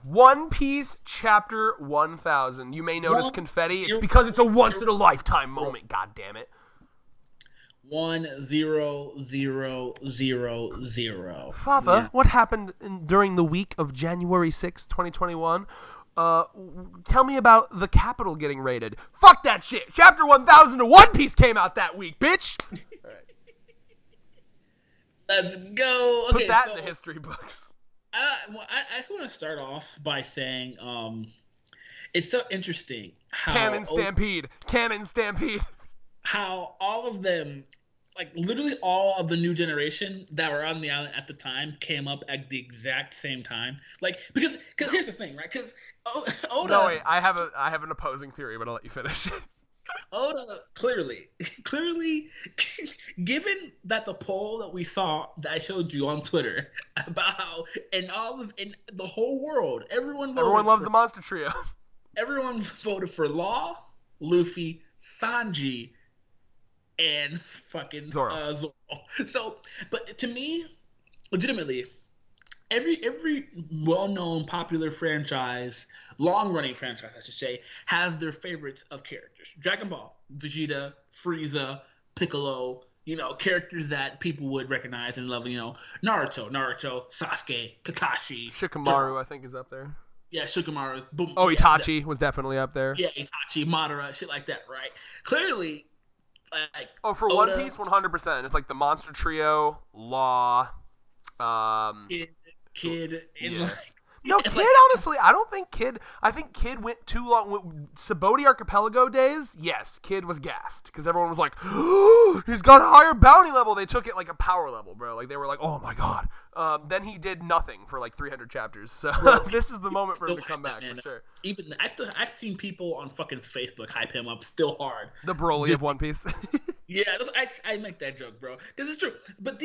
One Piece Chapter 1000. You may notice confetti. It's because it's a once-in-a-lifetime moment, God damn it. 10000. Father, what happened during the week of January 6th, 2021? Tell me about the Capitol getting raided. Fuck that shit. Chapter 1000 of One Piece came out that week, bitch. All right. Let's go. Put that in the history books. I just want to start off by saying it's so interesting how Cannon Stampede. How all of them, like literally all of the new generation that were on the island at the time came up at the exact same time. Like because here's the thing, right? Because Oda. No wait, I have an opposing theory, but I'll let you finish. Oda clearly, given that the poll that we saw that I showed you on Twitter about how in the whole world, everyone loves the Monster Trio. Everyone voted for Law, Luffy, Sanji, and fucking Zoro. So, but to me, legitimately, every well-known, popular franchise, long-running franchise, I should say, has their favorites of characters. Dragon Ball, Vegeta, Frieza, Piccolo, characters that people would recognize and love. Naruto, Sasuke, Kakashi, Shikamaru, I think, is up there. Yeah, Shikamaru. Boom. Oh, Itachi was definitely up there. Yeah, Itachi, Madara, shit like that, right? Clearly, like. Oh, for Oda, One Piece, 100%. It's like the Monster Trio, Law, Kid, and yeah. No, Kid, honestly, I don't think Kid. I think Kid went too long. Sabaody Archipelago days, yes, Kid was gassed because everyone was like, oh, he's got a higher bounty level. They took it like a power level, bro. Like they were like, oh my god. Then he did nothing for like 300 chapters. So this is the moment for him to come back for sure. Even I've seen people on fucking Facebook hype him up still hard. The Broly of One Piece. Yeah, I make that joke, bro, because it's true. But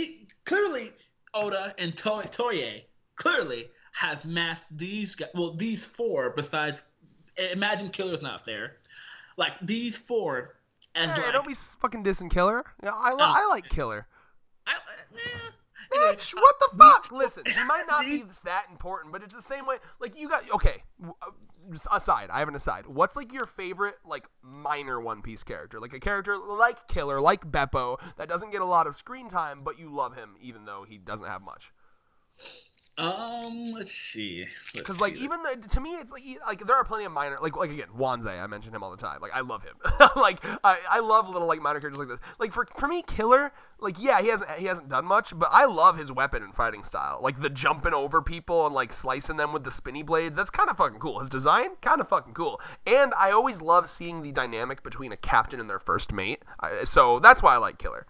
clearly Oda and Toye clearly have masked these guys. Well, these four, besides, imagine Killer's not there. Like these four, as hey, don't be fucking dissing Killer. Yeah, I like Killer. Bitch, what the fuck? Listen, he might not be that important, but it's the same way. Like you got okay. Aside, I have an aside. What's like your favorite like minor One Piece character? Like a character like Killer, like Beppo, that doesn't get a lot of screen time, but you love him even though he doesn't have much. Let's see. Because like even to me, it's like there are plenty of minor like again Wanzai. I mention him all the time. Like I love him. Like I love little like minor characters like this. Like for me, Killer. Like yeah, he hasn't done much, but I love his weapon and fighting style. Like the jumping over people and like slicing them with the spinny blades. That's kind of fucking cool. His design kind of fucking cool. And I always love seeing the dynamic between a captain and their first mate. So that's why I like Killer.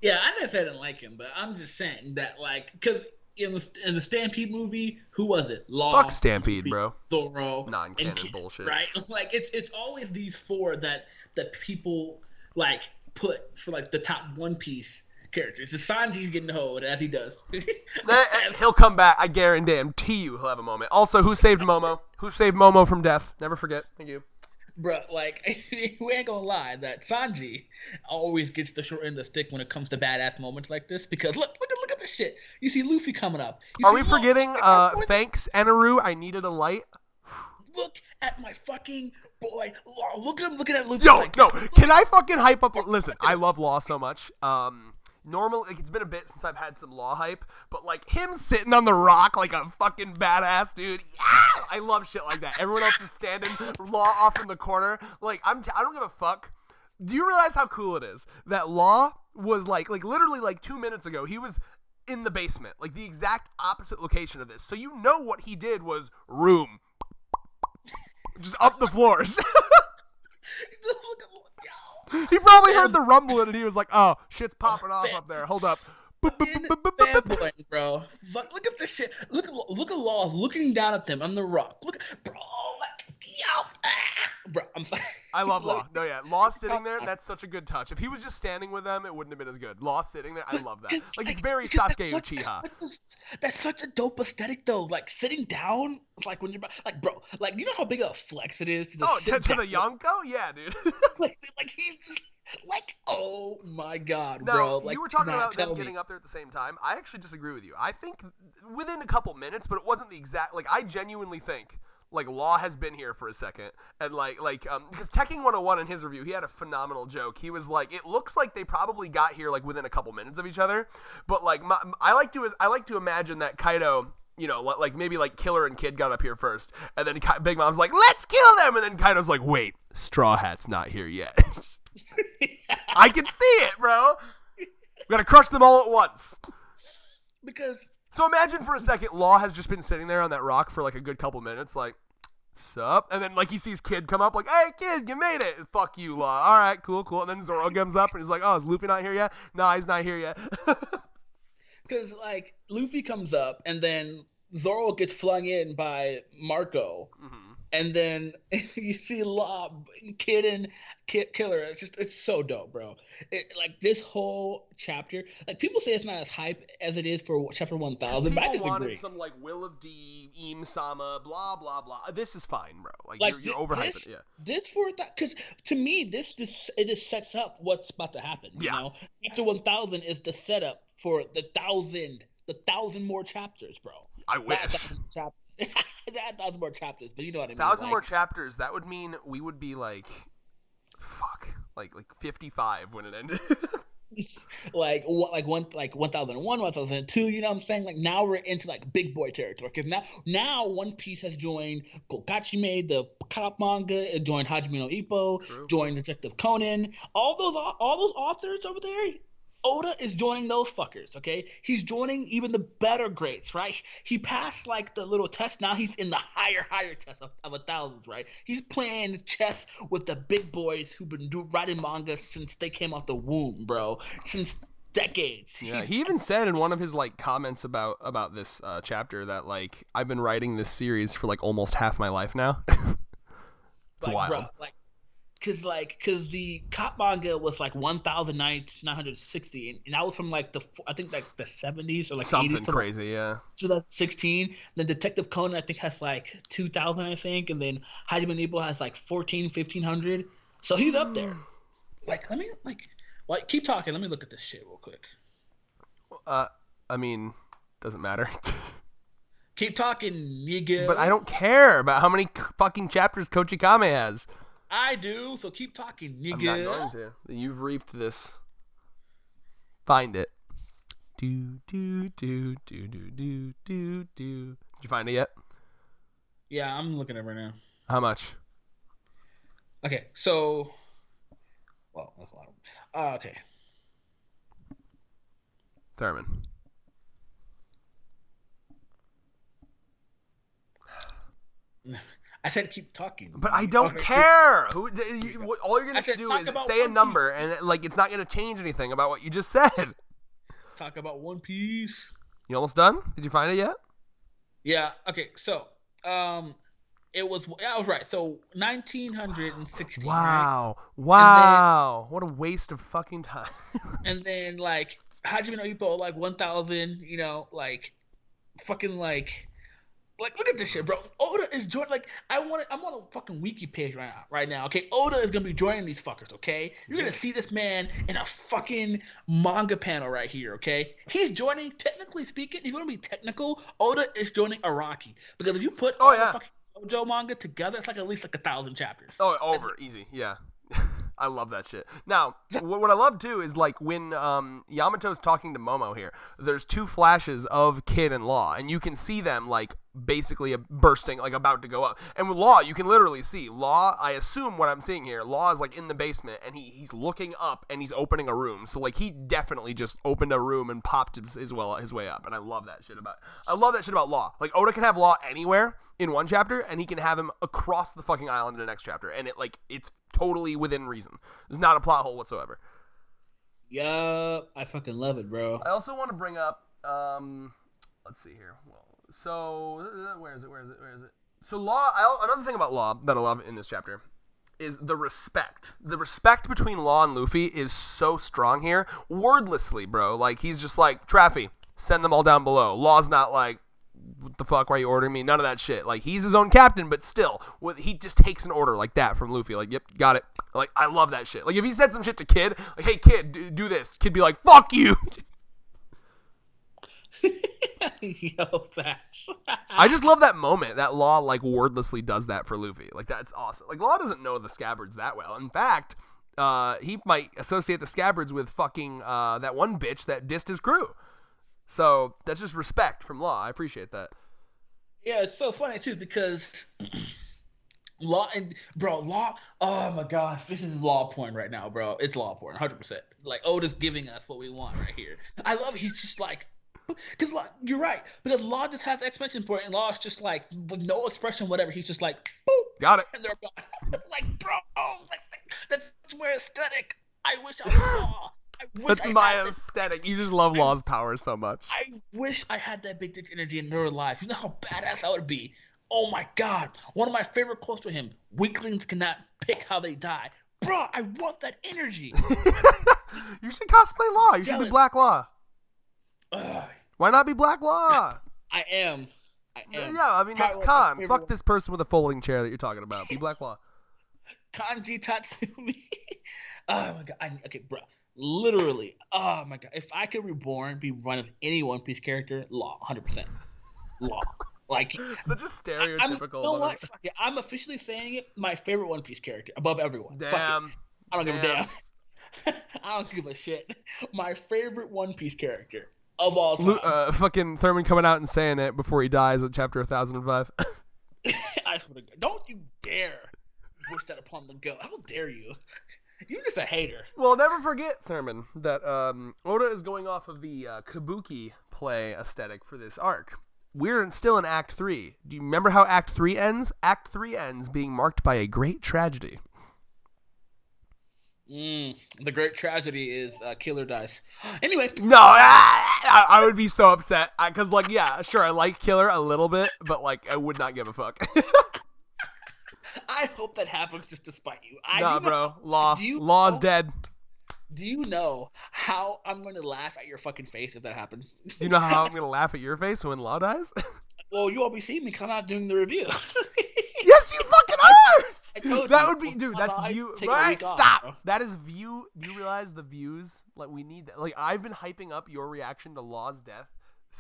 Yeah, I didn't say I didn't like him, but I'm just saying that like because. In the Stampede movie, who was it? Law. Fuck Stampede, bro. Zoro. Non-canon bullshit. Right? Like it's always these four that people like put for like the top One Piece characters. The Sanji's getting hold as he does. He'll come back. I guarantee you he'll have a moment. Also, who saved Momo? Who saved Momo from death? Never forget. Thank you. Bro, like, we ain't gonna lie that Sanji always gets the short end of the stick when it comes to badass moments like this because look at this shit. You see Luffy coming up. Are we forgetting thanks, Enaru, I needed a light? Look at my fucking boy. Look at him looking at Luffy. No. Can I fucking hype up? Listen, I love Law so much. Normally, like, it's been a bit since I've had some Law hype, but like him sitting on the rock like a fucking badass dude, yeah, I love shit like that. Everyone else is standing Law off in the corner. Like I don't give a fuck. Do you realize how cool it is that Law was like literally like 2 minutes ago he was in the basement, like the exact opposite location of this. So you know what he did was room, just up the floors. He probably heard the rumble and he was like, "Oh, shit's popping off up there. Hold up." Fanboy, bro. Look at this shit. Look at Law looking down at them on the rock. Look, bro. Bro, I'm sorry. I love Law. No, yeah, Law sitting there. That's such a good touch. If he was just standing with them, it wouldn't have been as good. Law sitting there, I love that. Like it's very Sasuke Uchiha. That's such a dope aesthetic, though. Like sitting down, like when you're like, bro, like you know how big of a flex it is to to the Yonko? Yeah, dude. like Like, oh my god, Now, bro! Like, you were talking not about them tell getting me. up there at the same time. I actually disagree with you. I think within a couple minutes, but it wasn't the exact. Like, I genuinely think like Law has been here for a second, and because Tekking 101 in his review, he had a phenomenal joke. He was like, it looks like they probably got here like within a couple minutes of each other, but like I like to imagine that Kaido. You know, like maybe like Killer and Kid got up here first, and then Big Mom's like, "Let's kill them," and then Kaido's like, "Wait, Straw Hat's not here yet." I can see it, bro. We gotta crush them all at once. Because So imagine for a second, Law has just been sitting there on that rock for like a good couple minutes, like, sup? And then like he sees Kid come up, like, hey Kid, you made it. Fuck you, Law. All right, cool. And then Zoro comes up and he's like, oh, is Luffy not here yet? Nah, he's not here yet. Because like Luffy comes up and then Zoro gets flung in by Marco, and then you see Law, Kid, and Killer. It's so dope, bro. Like this whole chapter, like people say it's not as hype as it is for chapter 1000, but I People disagree. wanted some like Will of D, Im Sama, blah blah blah. This is fine, bro. Like you're overhyping it. Yeah. This for that, because to me this it just sets up what's about to happen. Yeah. You know, chapter 1000 is the setup for the thousand more chapters, bro. I wish. That 1,000 more chapters, but you know what I mean. 1,000 more chapters. That would mean we would be like, like 55 when it ended. like 1001, 1002. You know what I'm saying? Like now we're into like big boy territory. Because now One Piece has joined Kokachime, the cop manga. It joined Hajime no Ippo. True. Joined Detective Conan. All those authors over there. Oda is joining those fuckers, okay? He's joining even the better grades, right? He passed like the little test. Now he's in the higher test of 1,000s, right? He's playing chess with the big boys who've been writing manga since they came out the womb, bro. Since decades. Yeah, he even said in one of his like comments about this chapter that like I've been writing this series for like almost half my life now. It's like, wild. Bro, Cause the cop manga was like 1,960, and that was from like the 70s or like Something 80s to crazy, yeah. 2016. Then Detective Conan I think has like 2,000, I think, and then Hajime no Ippo has like 1,500. So he's up there. Like let me keep talking. Let me look at this shit real quick. I mean, doesn't matter. Keep talking, nigga. But I don't care about how many fucking chapters Kochikame has. I do, so keep talking, nigga. I'm not going to. You've reaped this. Find it. Do. Did you find it yet? Yeah, I'm looking at it right now. How much? Okay, so... Well, that's a lot of... okay. Thurman. I said keep talking. But I don't care. All you're going to do is say a One number, and like it's not going to change anything about what you just said. Talk about One Piece. You almost done? Did you find it yet? Yeah. Okay. So, it was. I was right. So 1916. Wow. Right? Wow. What a waste of fucking time. And then like Hajime no Ippo like 1,000. You know, like fucking like look at this shit, bro. Oda is joining. Like I'm on a fucking wiki page right now. Okay, Oda is gonna be joining these fuckers. Okay, you're gonna see this man in a fucking manga panel right here. Okay, he's joining. Technically speaking, if you want to be technical, Oda is joining Araki, because if you put all the fucking JoJo manga together, it's like at least like 1,000 chapters. Oh, over easy, yeah. I love that shit. Now, what I love too is like when Yamato's talking to Momo here, there's two flashes of Kid and Law, and you can see them like basically bursting, like about to go up. And with Law, you can literally see Law. I assume what I'm seeing here, Law is like in the basement, and he's looking up, and he's opening a room. So like he definitely just opened a room and popped his way up, and I love that shit about Law. Like Oda can have Law anywhere in one chapter, and he can have him across the fucking island in the next chapter, and it's totally within reason. There's not a plot hole whatsoever. Yup, I fucking love it, bro. I also want to bring up, let's see here. Well, so where is it? So Law. Another thing about Law that I love in this chapter is the respect. The respect between Law and Luffy is so strong here, wordlessly, bro. Like he's just like, Traffy, send them all down below. Law's not like, what the fuck, why are you ordering me? None of that shit. Like, he's his own captain, but still, he just takes an order like that from Luffy. Like, yep, got it. Like, I love that shit. Like, if he said some shit to Kid, like, hey, Kid, do this. Kid be like, fuck you. Yo, facts. I just love that moment that Law, like, wordlessly does that for Luffy. Like, that's awesome. Like, Law doesn't know the Scabbards that well. In fact, he might associate the Scabbards with fucking that one bitch that dissed his crew. So that's just respect from Law. I appreciate that. Yeah, it's so funny too because Law, oh my gosh, this is Law porn right now, bro. It's Law porn, 100%. Like, Oda's giving us what we want right here. I love it. He's just like, because you're right, because Law just has expression for it, and Law is just like, with no expression, whatever. He's just like, boop, got it, and they're gone. Like, bro, like that's my aesthetic. I wish I was Law. That's my aesthetic. You just love Law's power so much. I wish I had that big dick energy in real life. You know how badass that would be. Oh my god, one of my favorite quotes for him: "Weaklings cannot pick how they die." Bro, I want that energy. You should cosplay Law. You should be Black Law. Why not be Black Law? I am. Yeah, I mean, that's Khan. Fuck this person with a folding chair that you're talking about. Be Black Law. Kanji Tatsumi. Oh my god. Okay, bro. Literally. Oh my god. If I could be one of any One Piece character, Law. 100%. Law. Like, such a stereotypical. You know what? Fuck it. I'm officially saying it. My favorite One Piece character above everyone. Damn. Fuck it. I don't give a damn. I don't give a shit. My favorite One Piece character of all time. Fucking Thurman coming out and saying it before he dies at chapter 1005. I swear to God. Don't you dare wish that upon the goat. How dare you? You're just a hater. Well, never forget, Thurman, that Oda is going off of the Kabuki play aesthetic for this arc. We're still in Act 3. Do you remember how Act 3 ends? Act 3 ends being marked by a great tragedy. The great tragedy is Killer dies. Anyway. No, I would be so upset. Because, like, yeah, sure, I like Killer a little bit, but, like, I would not give a fuck. I hope that happens just to spite you. Nah, bro. Law's dead. Do you know how I'm going to laugh at your fucking face if that happens? Do you know how I'm going to laugh at your face when Law dies? Well, you won't be seeing me come out doing the review. Yes, you fucking are! I told that you. would be, dude, that's view. Right, stop. Off, that is view. Do you realize the views? Like, we need that. Like, I've been hyping up your reaction to Law's death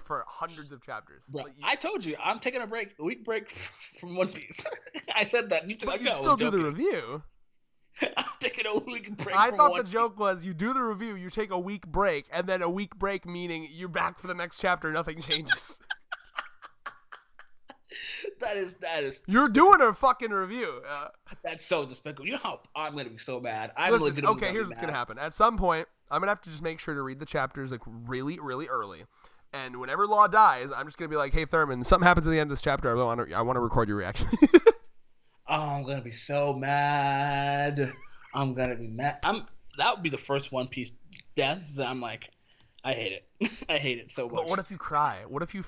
for hundreds of chapters. Bro, like, I told you, I'm taking a week break from One Piece. I said that. You still do the review. I'm taking a week break. I thought the joke was you do the review, you take a week break, and then a week break meaning you're back for the next chapter, nothing changes. That is. You're doing a fucking review. That's so despicable. You know how I'm gonna be so bad. Listen, okay, here's what's gonna happen. At some point, I'm gonna have to just make sure to read the chapters like really, really early. And whenever Law dies, I'm just gonna be like, "Hey, Thurman, something happens at the end of this chapter. I want to record your reaction." Oh, I'm gonna be so mad. I'm gonna be mad. That would be the first One Piece death that I'm like, I hate it. I hate it so much. But what if you cry? What if you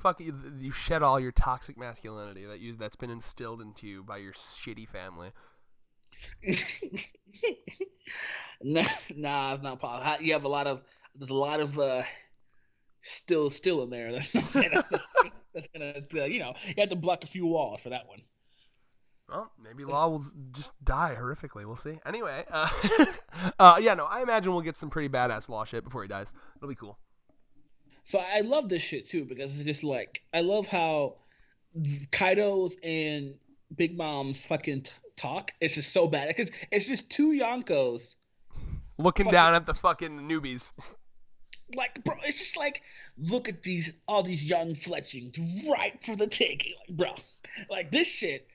you shed all your toxic masculinity that's been instilled into you by your shitty family? Nah, it's not possible. You have there's a lot of still in there. That's gonna you have to block a few walls for that one. Well, maybe Law will just die horrifically. We'll see. Anyway, I imagine we'll get some pretty badass Law shit before he dies. It'll be cool. So I love this shit too because it's just like I love how Kaido's and Big Mom's fucking talk. It's just so bad because it's just two Yonkos looking down at the fucking newbies. Like, bro, it's just like, look at all these young fletchings right for the taking. Like, bro, like this shit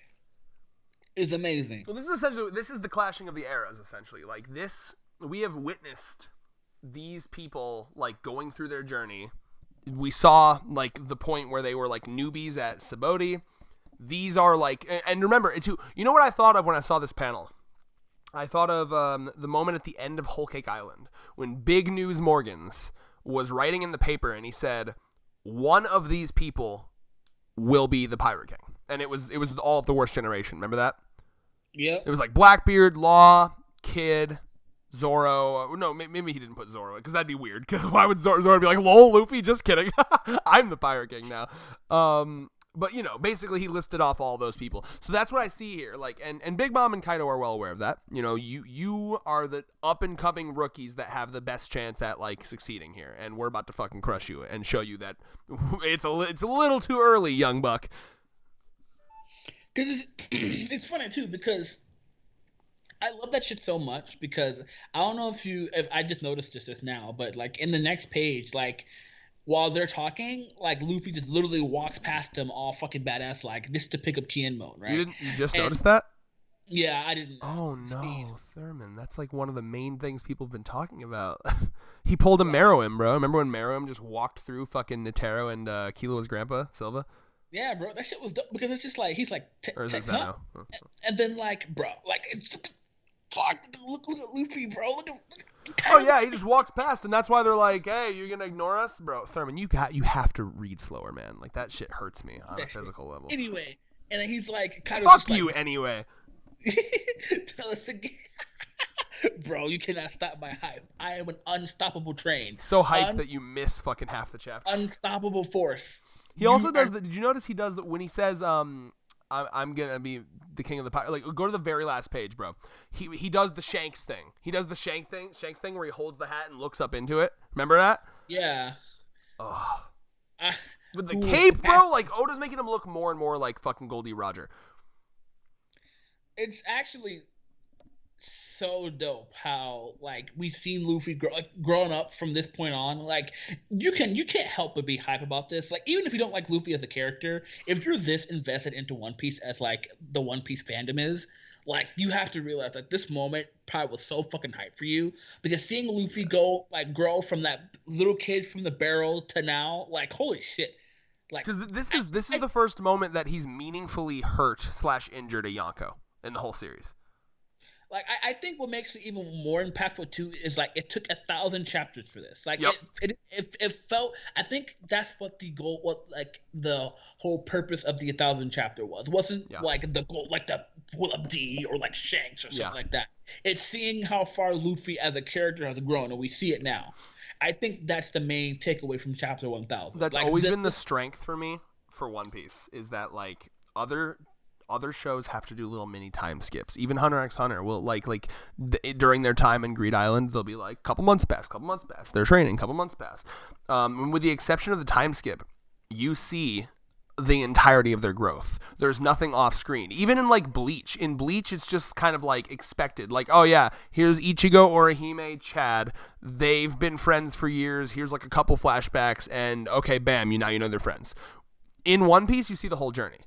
is amazing. So this is the clashing of the eras, essentially. Like this, we have witnessed these people like going through their journey. We saw like the point where they were like newbies at Saboti. These are like, and remember, you know what I thought of when I saw this panel? I thought of the moment at the end of Whole Cake Island when Big News Morgans was writing in the paper and he said, one of these people will be the Pirate King. And it was all of the worst generation. Remember that? Yeah. It was like Blackbeard, Law, Kid, Zoro. No, maybe he didn't put Zoro because that'd be weird. Because why would Zoro be like, lol, Luffy? Just kidding. I'm the Pirate King now. But, you know, basically he listed off all those people. So that's what I see here. Like, and Big Mom and Kaido are well aware of that. You know, you are the up-and-coming rookies that have the best chance at, like, succeeding here. And we're about to fucking crush you and show you that it's a little too early, young buck. Because it's funny, too, because I love that shit so much. Because I don't know if I just noticed this just now, but, like, in the next page, like, while they're talking, like, Luffy just literally walks past them all fucking badass, like, just to pick up Tien mode, right? You just noticed that? Yeah, I didn't. Oh, no, Thurman. That's, like, one of the main things people have been talking about. He pulled a Meruem, bro. Remember when Meruem just walked through fucking Netero and Kilo's grandpa, Silva? Yeah, bro. That shit was dope because it's just like, he's like, or is it Zeno? And then, like, bro, like, it's, fuck, look at Luffy, bro. Look at. Oh yeah, he just walks past, and that's why they're like, "Hey, you're gonna ignore us, bro?" Thurman, you have to read slower, man. Like that shit hurts me on a physical level. Anyway, and then he's like, "Fuck you, like, anyway." Tell us again, bro. You cannot stop my hype. I am an unstoppable train. So hyped that you miss fucking half the chapter. Unstoppable force. He also does that. Did you notice he does that when he says, I'm gonna be the king of the pirate. Like, go to the very last page, bro. He does the Shanks thing. He does the Shanks thing where he holds the hat and looks up into it. Remember that? Yeah. Oh. With the cape, bro. Like Oda's making him look more and more like fucking Goldie Roger. It's actually so dope how, like, we've seen Luffy growing up from this point on. Like, you can't help but be hype about this. Like, even if you don't like Luffy as a character, if you're this invested into One Piece as, like, the One Piece fandom is, like, you have to realize that this moment probably was so fucking hype for you, because seeing Luffy grow from that little kid from the barrel to now, like, holy shit. Like, because this is the first moment that he's meaningfully hurt / injured a Yonko in the whole series. Like, I think what makes it even more impactful too is, like, it took 1,000 chapters for this. Like, yep. it felt. I think that's what the goal, like the whole purpose of the 1,000 chapter was. It wasn't like the goal, like the pull up D or like Shanks or something like that. It's seeing how far Luffy as a character has grown, and we see it now. I think that's the main takeaway from chapter 1,000. That's like, always been the strength for me for One Piece, is that, like, other shows have to do little mini time skips. Even Hunter x Hunter will during their time in Greed Island, they'll be like, couple months pass. They're training, couple months pass. And with the exception of the time skip, you see the entirety of their growth. There's nothing off screen. Even in, like, Bleach. In Bleach, it's just kind of, like, expected. Like, oh yeah, here's Ichigo, Orihime, Chad. They've been friends for years. Here's, like, a couple flashbacks, and okay, bam, now you know they're friends. In One Piece, you see the whole journey.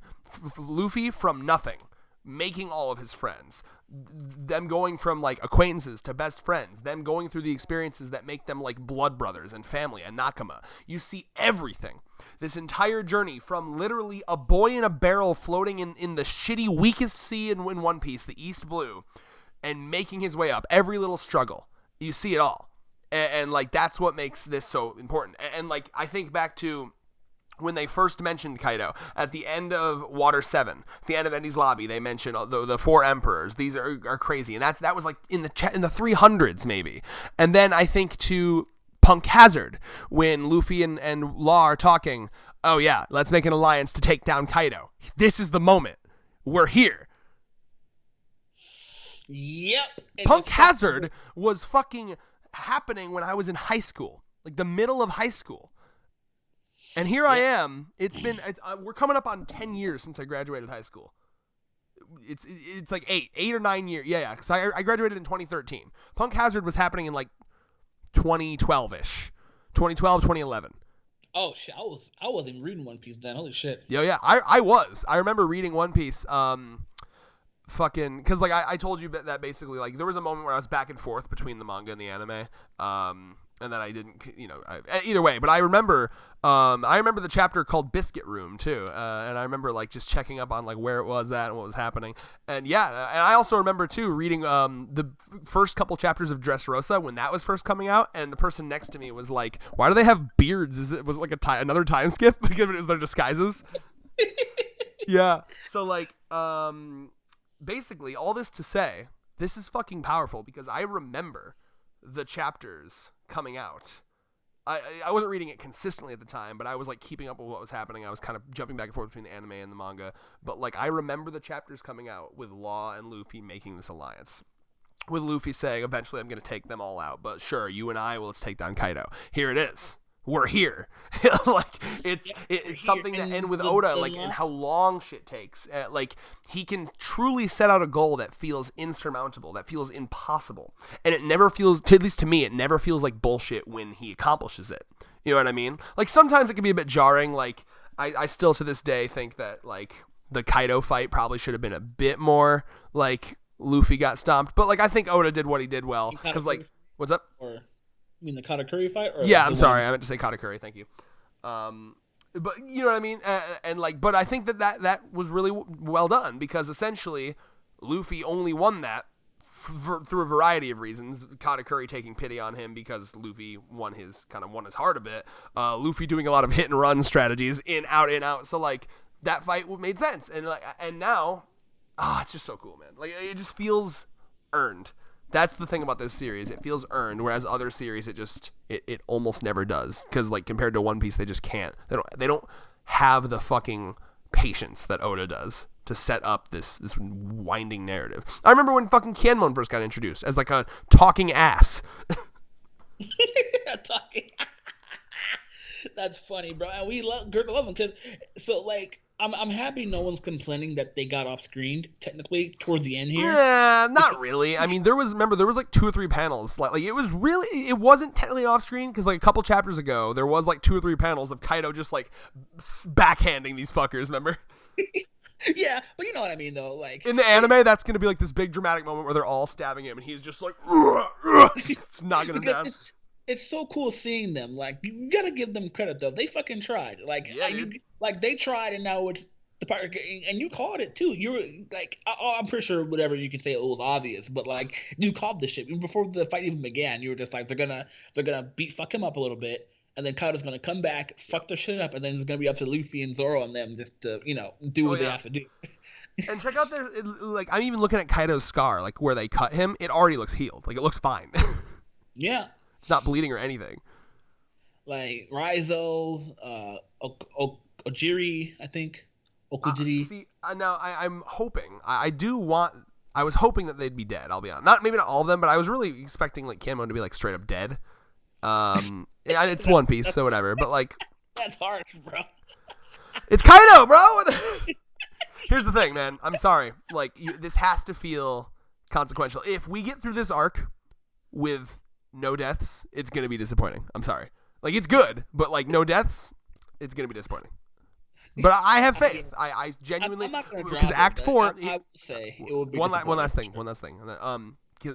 Luffy from nothing, making all of his friends, them going from, like, acquaintances to best friends, them going through the experiences that make them, like, blood brothers and family and Nakama. You see everything. This entire journey from literally a boy in a barrel floating in the shitty, weakest sea in One Piece, the East Blue, and making his way up. Every little struggle. You see it all. And like, that's what makes this so important. And like, I think back to when they first mentioned Kaido at the end of Water 7, at the end of Endy's Lobby, they mentioned the 4 emperors. These are crazy, and that was like in the 300s maybe. And then I think to Punk Hazard, when Luffy and Law are talking, oh yeah, let's make an alliance to take down Kaido. This is the moment. We're here. Yep. Punk Hazard was fucking happening when I was in high school, like the middle of high school. And here I am. We're coming up on 10 years since I graduated high school. It's like 8 or 9 years. Yeah. Because I graduated in 2013. Punk Hazard was happening in like 2012-ish, 2012, 2011. Oh shit! I wasn't reading One Piece then. Holy shit. Yeah. I was. I remember reading One Piece. Fucking, because like I told you that basically, like, there was a moment where I was back and forth between the manga and the anime. And then I didn't, either way. But I remember the chapter called Biscuit Room too, and I remember like just checking up on like where it was at and what was happening. And yeah, and I also remember too reading the first couple chapters of Dressrosa when that was first coming out, and the person next to me was like, "Why do they have beards? Was it like another time skip because it was their disguises?" Yeah. So like, basically, all this to say, this is fucking powerful because I remember the chapters coming out I wasn't reading it consistently at the time, but I was like keeping up with what was happening. I was kind of jumping back and forth between the anime and the manga. But like I remember the chapters coming out with Law and Luffy making this alliance. With Luffy saying, eventually I'm going to take them all out. But sure, you and I, well, let's take down Kaido. Here it is. We're here. Like it's something that, and with Oda, like, and how long shit takes. Like he can truly set out a goal that feels insurmountable, that feels impossible, and it never feels, at least to me, it never feels like bullshit when he accomplishes it. You know what I mean? Like sometimes it can be a bit jarring. Like I still to this day think that like the Kaido fight probably should have been a bit more like Luffy got stomped, but like I think Oda did what he did well because like what's up? Or you mean the Katakuri fight? Or yeah, I'm sorry. I meant to say Katakuri. Thank you. But you know what I mean? And like, but I think that was really well done because essentially Luffy only won that through a variety of reasons. Katakuri taking pity on him because Luffy won his heart a bit. Luffy doing a lot of hit and run strategies, in out. So like that fight made sense. And now, it's just so cool, man. Like it just feels earned. That's the thing about this series. It feels earned, whereas other series, it almost never does. Because like compared to One Piece, they just can't. They don't have the fucking patience that Oda does to set up this winding narrative. I remember when fucking Kienmon first got introduced as like a talking ass. Talking. That's funny, bro. And we love him because like. I'm happy no one's complaining that they got off screen technically towards the end here. Yeah, not really. I mean, there was like 2 or 3 panels. Like it wasn't technically off screen because like a couple chapters ago there was like 2 or 3 panels of Kaido just like backhanding these fuckers. Remember? Yeah, but you know what I mean though. Like in the anime, that's gonna be like this big dramatic moment where they're all stabbing him and he's just like it's knocking him down. It's so cool seeing them. Like you gotta give them credit though. They fucking tried. Like they tried, and now it's the part. And you called it too. You were like, I'm pretty sure whatever you can say, it was obvious, but like you called the shit even before the fight even began. You were just like, they're gonna fuck him up a little bit, and then Kaido's gonna come back, fuck their shit up, and then it's gonna be up to Luffy and Zoro and them just to do what they have to do. And check out like I'm even looking at Kaido's scar, like where they cut him. It already looks healed. Like it looks fine. Yeah. It's not bleeding or anything. Like Raizo, Ojiri, I think. Okujiri. See, now I'm hoping. I was hoping that they'd be dead. I'll be honest. Maybe not all of them, but I was really expecting like Kienmon to be like straight up dead. It's One Piece, so whatever. But like, that's harsh, bro. It's Kaido, bro. Here's the thing, man. I'm sorry. Like, this has to feel consequential. If we get through this arc with no deaths, it's gonna be disappointing. I'm sorry. Like it's good, but like no deaths, it's gonna be disappointing. But I have faith. I genuinely, because Act 4. I would say it would be one last thing.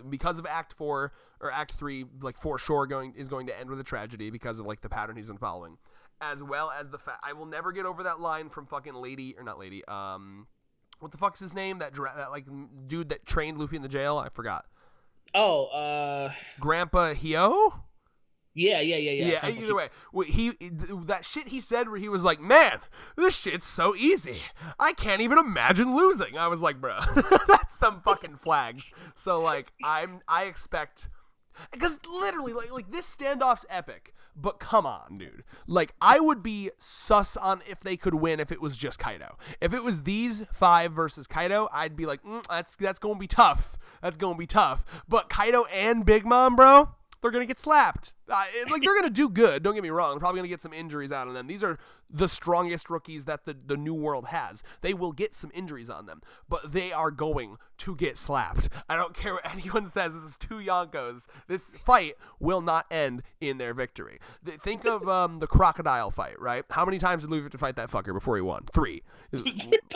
Because of Act 4 or Act 3, like for sure is going to end with a tragedy because of like the pattern he's been following, as well as the fact I will never get over that line from fucking what the fuck's his name? That like dude that trained Luffy in the jail. I forgot. Grandpa Hio? Yeah. Either way, that shit he said where he was like, "Man, this shit's so easy. I can't even imagine losing." I was like, "Bro, that's some fucking flags." So like, I expect, because literally, like this standoff's epic. But come on, dude. Like, I would be sus on if they could win if it was just Kaido. If it was these 5 versus Kaido, I'd be like, that's going to be tough. That's going to be tough. But Kaido and Big Mom, bro, they're going to get slapped. Like, they're going to do good. Don't get me wrong. They're probably going to get some injuries out of them. These are the strongest rookies that the New World has. They will get some injuries on them. But they are going to get slapped. I don't care what anyone says. This is 2 Yonkos. This fight will not end in their victory. Think of the crocodile fight, right? How many times did Luffy have to fight that fucker before he won? 3.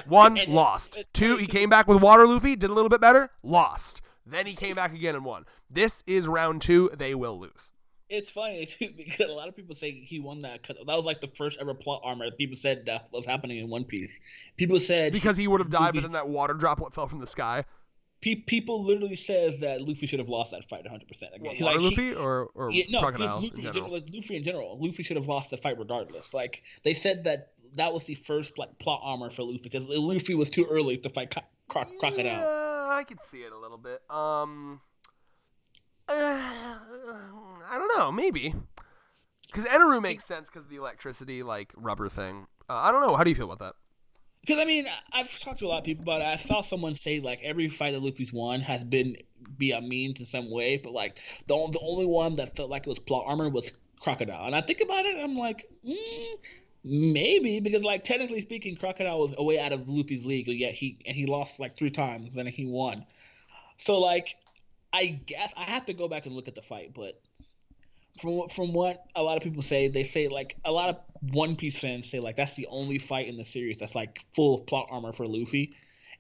1, lost. 2, he came back with water Luffy, did a little bit better, lost. Then he came back again and won. This is round 2. They will lose. It's funny too because a lot of people say he won that. That was like the first ever plot armor that people said that was happening in One Piece. People said because he would have died, but then that water droplet fell from the sky. People literally says that Luffy should have lost that fight 100%. Again, water Luffy or crocodile? Luffy in general. Luffy should have lost the fight regardless. Like they said that was the first like plot armor for Luffy because Luffy was too early to fight crocodile. Yeah, I could see it a little bit. I don't know, maybe. Because Eneru makes sense because of the electricity, like, rubber thing. I don't know. How do you feel about that? Because, I mean, I've talked to a lot of people about it. I saw someone say, like, every fight that Luffy's won has been a means in some way. But, like, the only one that felt like it was plot armor was Crocodile. And I think about it, I'm like, maybe. Because, like, technically speaking, Crocodile was way out of Luffy's league. Yet he lost, like, 3 times. Then he won. So, like, I guess I have to go back and look at the fight. But from what a lot of people say, they say, like, a lot of One Piece fans say, like, that's the only fight in the series that's, like, full of plot armor for Luffy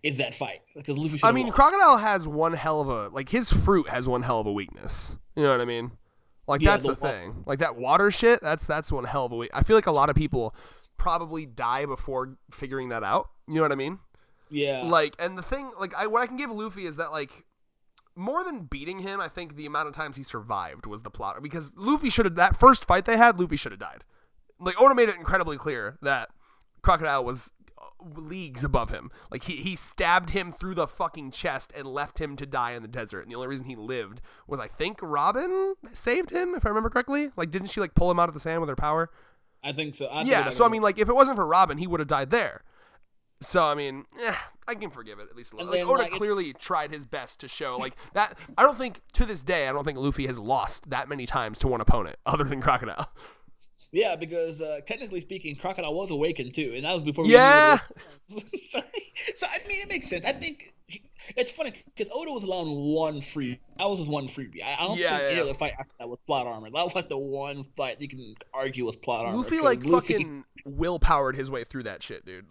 is that fight. Because Luffy should have lost. Crocodile has one hell of a, like, his fruit has one hell of a weakness. You know what I mean? Like, that's the thing. Like, that water shit, that's one hell of a weakness. I feel like a lot of people probably die before figuring that out. You know what I mean? Yeah. Like, and the thing, like, what I can give Luffy is that, like, more than beating him, I think the amount of times he survived was the plot. Because Luffy should have, that first fight they had, Luffy should have died. Like, Oda made it incredibly clear that Crocodile was leagues above him. Like, he stabbed him through the fucking chest and left him to die in the desert. And the only reason he lived was, I think, Robin saved him, if I remember correctly. Like, didn't she, like, pull him out of the sand with her power? I think so. I mean, like, if it wasn't for Robin, he would have died there. So, I mean, I can forgive it at least a little. Like, Oda clearly tried his best to show, like, that. I don't think, to this day, I don't think Luffy has lost that many times to one opponent other than Crocodile. Yeah, because technically speaking, Crocodile was awakened too, and that was before. Yeah. So I mean, it makes sense. I think it's funny because Oda was allowing one free. That was his one freebie. I don't think any other fight after that was plot armor. That was like the one fight you can argue was plot armor. Luffy fucking willpowered his way through that shit, dude.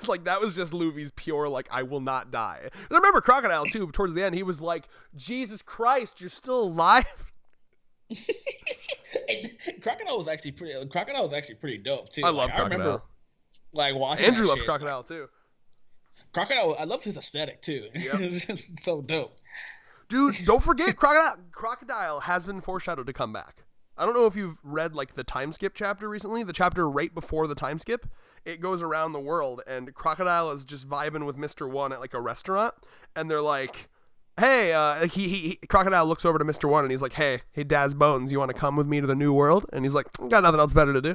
Like that was just Luffy's pure like I will not die. And I remember Crocodile too. Towards the end, he was like, "Jesus Christ, you're still alive." Crocodile was actually pretty dope too. I love Crocodile. I remember, like, watching Andrew loved Crocodile too. Crocodile, I loved his aesthetic too. Yep. It was just so dope. Dude, don't forget Crocodile has been foreshadowed to come back. I don't know if you've read like the time skip chapter recently, the chapter right before the time skip. It goes around the world and Crocodile is just vibing with Mr. One at like a restaurant and they're like, hey, Crocodile looks over to Mr. One and he's like, hey Daz Bones, you want to come with me to the new world? And he's like, got nothing else better to do.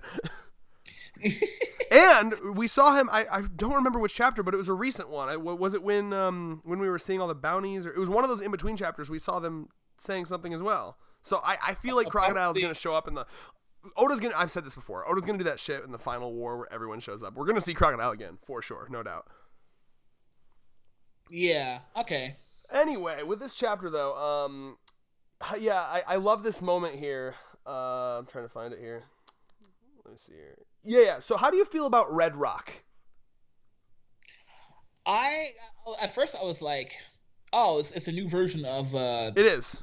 And we saw him, I don't remember which chapter, but it was a recent one. Was it when we were seeing all the bounties? Or it was one of those in-between chapters we saw them saying something as well. So I feel like Crocodile's going to show up in the... I've said this before, Oda's going to do that shit in the final war where everyone shows up. We're going to see Crocodile again, for sure, no doubt. Yeah, okay. Anyway, with this chapter, though, I love this moment here. I'm trying to find it here. Let me see here. Yeah. So, how do you feel about Red Rock? At first I was like, oh, it's a new version of. It is.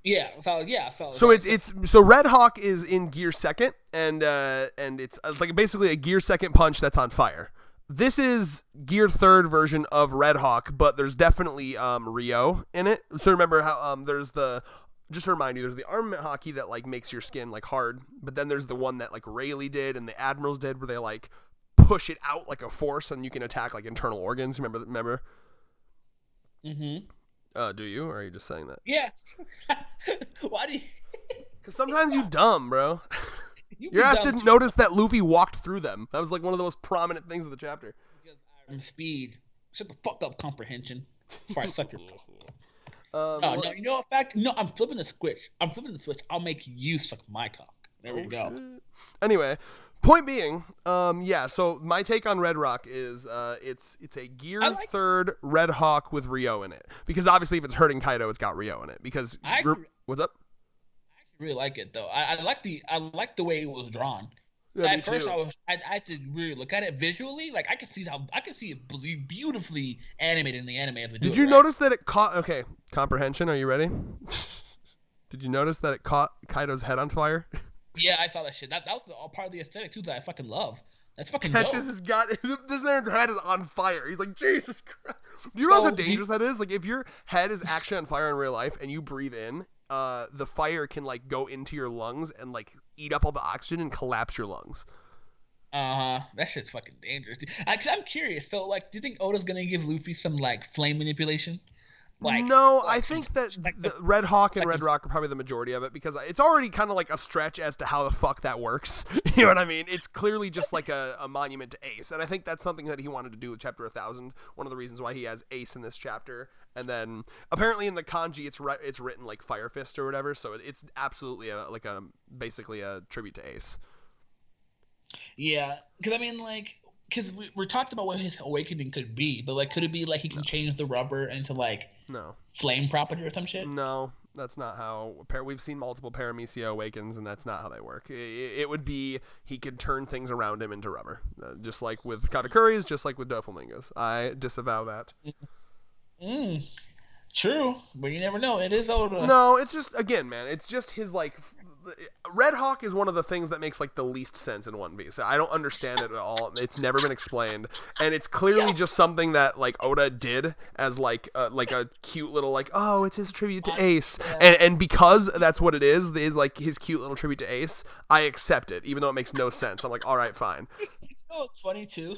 Yeah. So Red Hawk is in gear second, and it's like basically a gear second punch that's on fire. This is gear third version of Red Hawk, but there's definitely Rio in it. So remember how just to remind you, there's the armament hockey that like makes your skin like hard, but then there's the one that like Rayleigh did and the Admirals did where they like push it out like a force and you can attack like internal organs. Remember? Mm-hmm. Do you, or are you just saying that? Yeah. Why do you? Because sometimes you dumb, bro. Your ass didn't notice that Luffy walked through them. That was like one of the most prominent things of the chapter. Because I'm speed. Shut the fuck up, comprehension. Before I suck your. No, you know, in fact, no, I'm flipping the switch. I'll make you suck my cock. There we go. Shit. Anyway, point being, so my take on Red Rock is it's a gear third Red Hawk with Rio in it. Because obviously if it's hurting Kaido, it's got Rio in it. Because what's up? I actually really like it though. I like the way it was drawn. Yeah, at first, I had to really look at it visually. Like I could see it beautifully animated in the anime. Did you notice that it caught? Okay, comprehension. Are you ready? Did you notice that it caught Kaido's head on fire? Yeah, I saw that shit. That was all part of the aesthetic too that I fucking love. That's fucking dope. This man's head is on fire. He's like, Jesus Christ. Do you realize how dangerous that is? Like if your head is actually on fire in real life and you breathe in, the fire can like go into your lungs and like eat up all the oxygen and collapse your lungs. That shit's fucking dangerous. I'm curious. So, like, do you think Oda's gonna give Luffy some like flame manipulation? No, I think that the Red Hawk and Red Rock are probably the majority of it, because it's already kind of like a stretch as to how the fuck that works. You know what I mean? It's clearly just like a monument to Ace, and I think that's something that he wanted to do with Chapter 1000. One of the reasons why he has Ace in this chapter, and then apparently in the kanji it's written like Fire Fist or whatever, so it's absolutely basically a tribute to Ace. Yeah, because I mean, like, because we're talking about what his awakening could be, but like, could it be like he can change the rubber into like flame property or some shit? No, that's not how. We've seen multiple Paramecia awakens, and that's not how they work. It would be he could turn things around him into rubber, just like with Katakuris, just like with Doflamingo's. I disavow that. True, but you never know. It is Oda. No, it's just, again, man, it's just his, like, Red Hawk is one of the things that makes, like, the least sense in One Piece. I don't understand it at all. It's never been explained, and it's clearly just something that, like, Oda did as, like a cute little, like, oh, it's his tribute to Ace, and because that's what it is, like, his cute little tribute to Ace, I accept it, even though it makes no sense. I'm like, all right, fine. You know what's funny, too?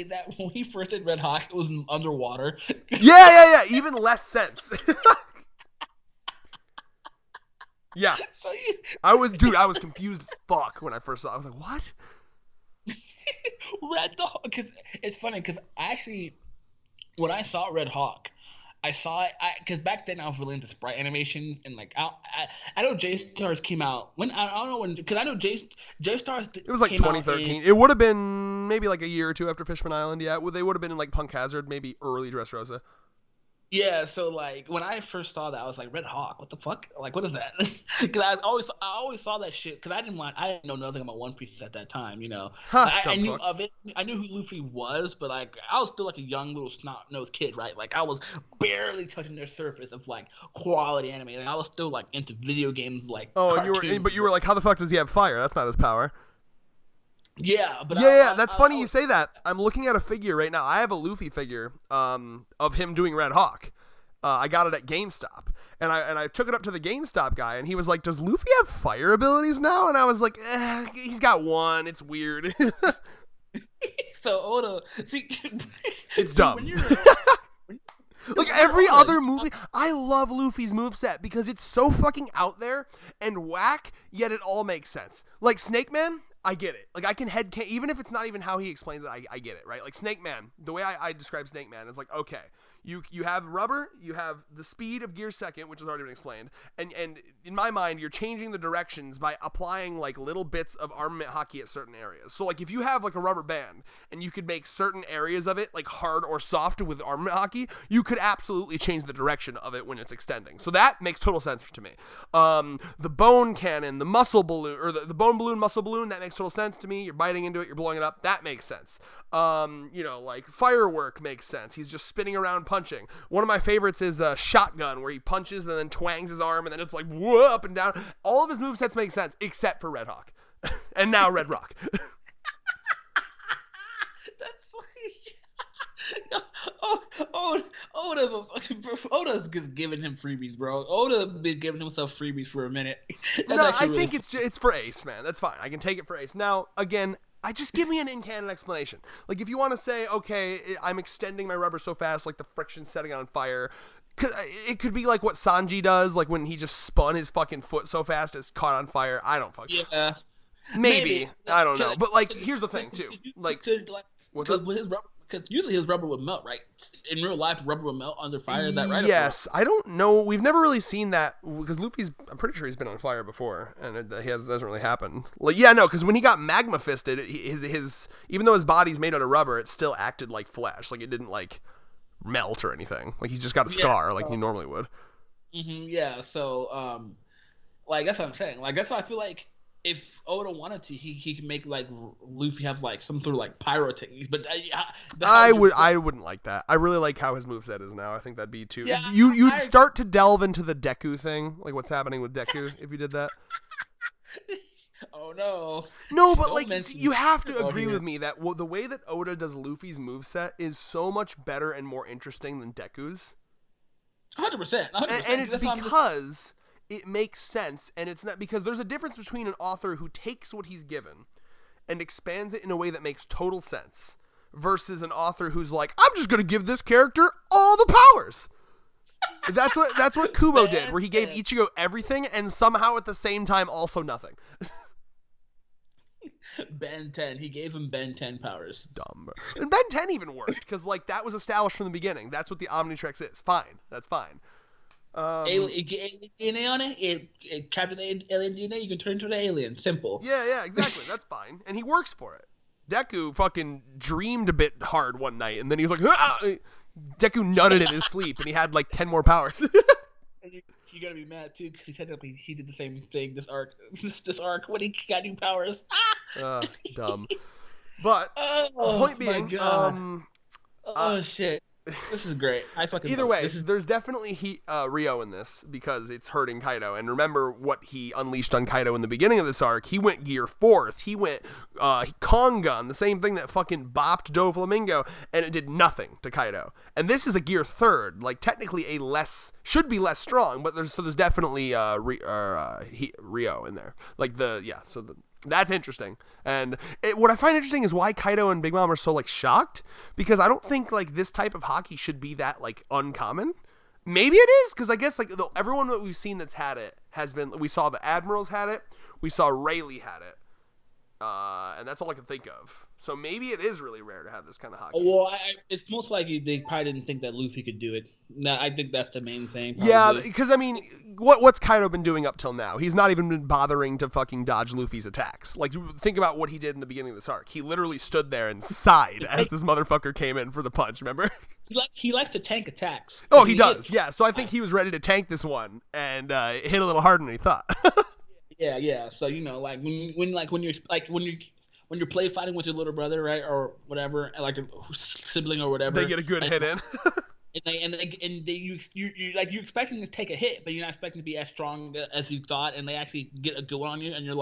That when he first did Red Hawk, it was underwater. Yeah. Even less sense. Yeah. So I was confused as fuck when I first saw it. I was like, what? Red Hawk. Cause it's funny because when I saw Red Hawk, I saw it because back then I was really into sprite animation, and like I know J-Stars came out when I don't know when, because I know J-Stars. It was like 2013. It would have been maybe like a year or two after Fishman Island. Yeah, they would have been in like Punk Hazard, maybe early Dressrosa. Yeah, so like when I first saw that, I was like, Red Hawk, what the fuck? Like, what is that? Because I always saw that shit. Because I didn't know nothing about One Piece at that time. You know, I knew of it. I knew who Luffy was, but like I was still like a young little snot-nosed kid, right? Like I was barely touching the surface of like quality anime, and I was still like into video games, like. Oh, and you were like, how the fuck does he have fire? That's not his power. Yeah, but that's funny you say that. I'm looking at a figure right now. I have a Luffy figure of him doing Red Hawk. I got it at GameStop, and I took it up to the GameStop guy, and he was like, "Does Luffy have fire abilities now?" And I was like, "He's got one. It's weird." So Oda, see, it's dumb. Like every other movie, I love Luffy's moveset because it's so fucking out there and whack, yet it all makes sense. Like Snake Man, I get it. Like I can even if it's not even how he explains it, I get it, right? Like Snake Man, the way I describe Snake Man is like, okay, you have rubber, you have the speed of Gear Second, which has already been explained, and in my mind, you're changing the directions by applying like little bits of armament hockey at certain areas. So like if you have like a rubber band and you could make certain areas of it like hard or soft with armament hockey, you could absolutely change the direction of it when it's extending. So that makes total sense to me. The bone cannon, the muscle balloon, or the bone balloon, muscle balloon, that makes total sense to me. You're biting into it, you're blowing it up. That makes sense. Like firework makes sense. He's just spinning around punching. One of my favorites is Shotgun, where he punches and then twangs his arm, and then it's like whoa, up and down. All of his movesets make sense, except for Red Hawk. And now Red Rock. That's like... Oda's just giving him freebies, bro. Oda's been giving himself freebies for a minute. I think it's for Ace, man. That's fine. I can take it for Ace. Now, again, just give me an in-canon explanation. Like, if you want to say, okay, I'm extending my rubber so fast, like the friction's setting it on fire, it could be like what Sanji does, like when he just spun his fucking foot so fast it's caught on fire. I don't fucking know. Maybe. I don't know. But, like, here's the thing, too. Like, what's up? Because usually his rubber would melt, right? In real life, rubber would melt under fire. Is that right? Yes. I don't know. We've never really seen that because I'm pretty sure he's been on fire before, and it doesn't really happen. Like, yeah, no, because when he got magma fisted, his even though his body's made out of rubber, it still acted like flesh. Like, it didn't, like, melt or anything. Like, he's just got a scar like he normally would. Yeah, so, like, that's what I'm saying. Like, that's why I feel like if Oda wanted to, he could make like Luffy have like some sort of like pyro techniques, but I wouldn't like that. I really like how his moveset is now. I think that'd be too. Yeah, you'd start to delve into the Deku thing, like what's happening with Deku if you did that. Oh no! No, but like you have to agree with me that the way that Oda does Luffy's moveset is so much better and more interesting than Deku's. 100%. And it's because it makes sense, and it's not because there's a difference between an author who takes what he's given and expands it in a way that makes total sense versus an author who's like, I'm just going to give this character all the powers. That's what Kubo did, where he gave Ichigo everything and somehow at the same time also nothing. Ben 10. He gave him Ben 10 powers. Dumb. And Ben 10 even worked because like that was established from the beginning. That's what the Omnitrix is. Fine. That's fine. Alien DNA on it. It captured the alien DNA. You can turn into an alien. Simple. Yeah, exactly. That's fine. And he works for it. Deku fucking dreamed a bit hard one night, and then he was like, ah! Deku nutted in his sleep, and he had like 10 more powers. You gotta be mad too, because he did the same thing this arc. This arc when he got new powers. Dumb. But point being, shit. This is great. I fucking either way, there's definitely Rio in this because it's hurting Kaido. And remember what he unleashed on Kaido in the beginning of this arc. He went Gear 4th. He went Kongan, the same thing that fucking bopped Doflamingo, and it did nothing to Kaido. And this is a Gear 3rd, like technically should be less strong, but there's definitely Rio in there. That's interesting. And what I find interesting is why Kaido and Big Mom are so like shocked, because I don't think like this type of hockey should be that like uncommon. Maybe it is, because I guess like everyone that we've seen that's had it has been, we saw the Admirals had it, we saw Rayleigh had it, and that's all I can think of. So maybe it is really rare to have this kind of hockey. Well, it's most likely they probably didn't think that Luffy could do it. No, I think that's the main thing. Probably. Yeah, because I mean, what's Kaido been doing up till now? He's not even been bothering to fucking dodge Luffy's attacks. Like, think about what he did in the beginning of this arc. He literally stood there and sighed as this motherfucker came in for the punch. Remember? He likes to tank attacks. Oh, he does. Yeah. So I think he was ready to tank this one and hit a little harder than he thought. Yeah. So like when you're play fighting with your little brother, right, or whatever, like a sibling or whatever, they get a good hit in. You're expecting to take a hit, but you're not expecting to be as strong as you thought, and they actually get a good one on you, and you're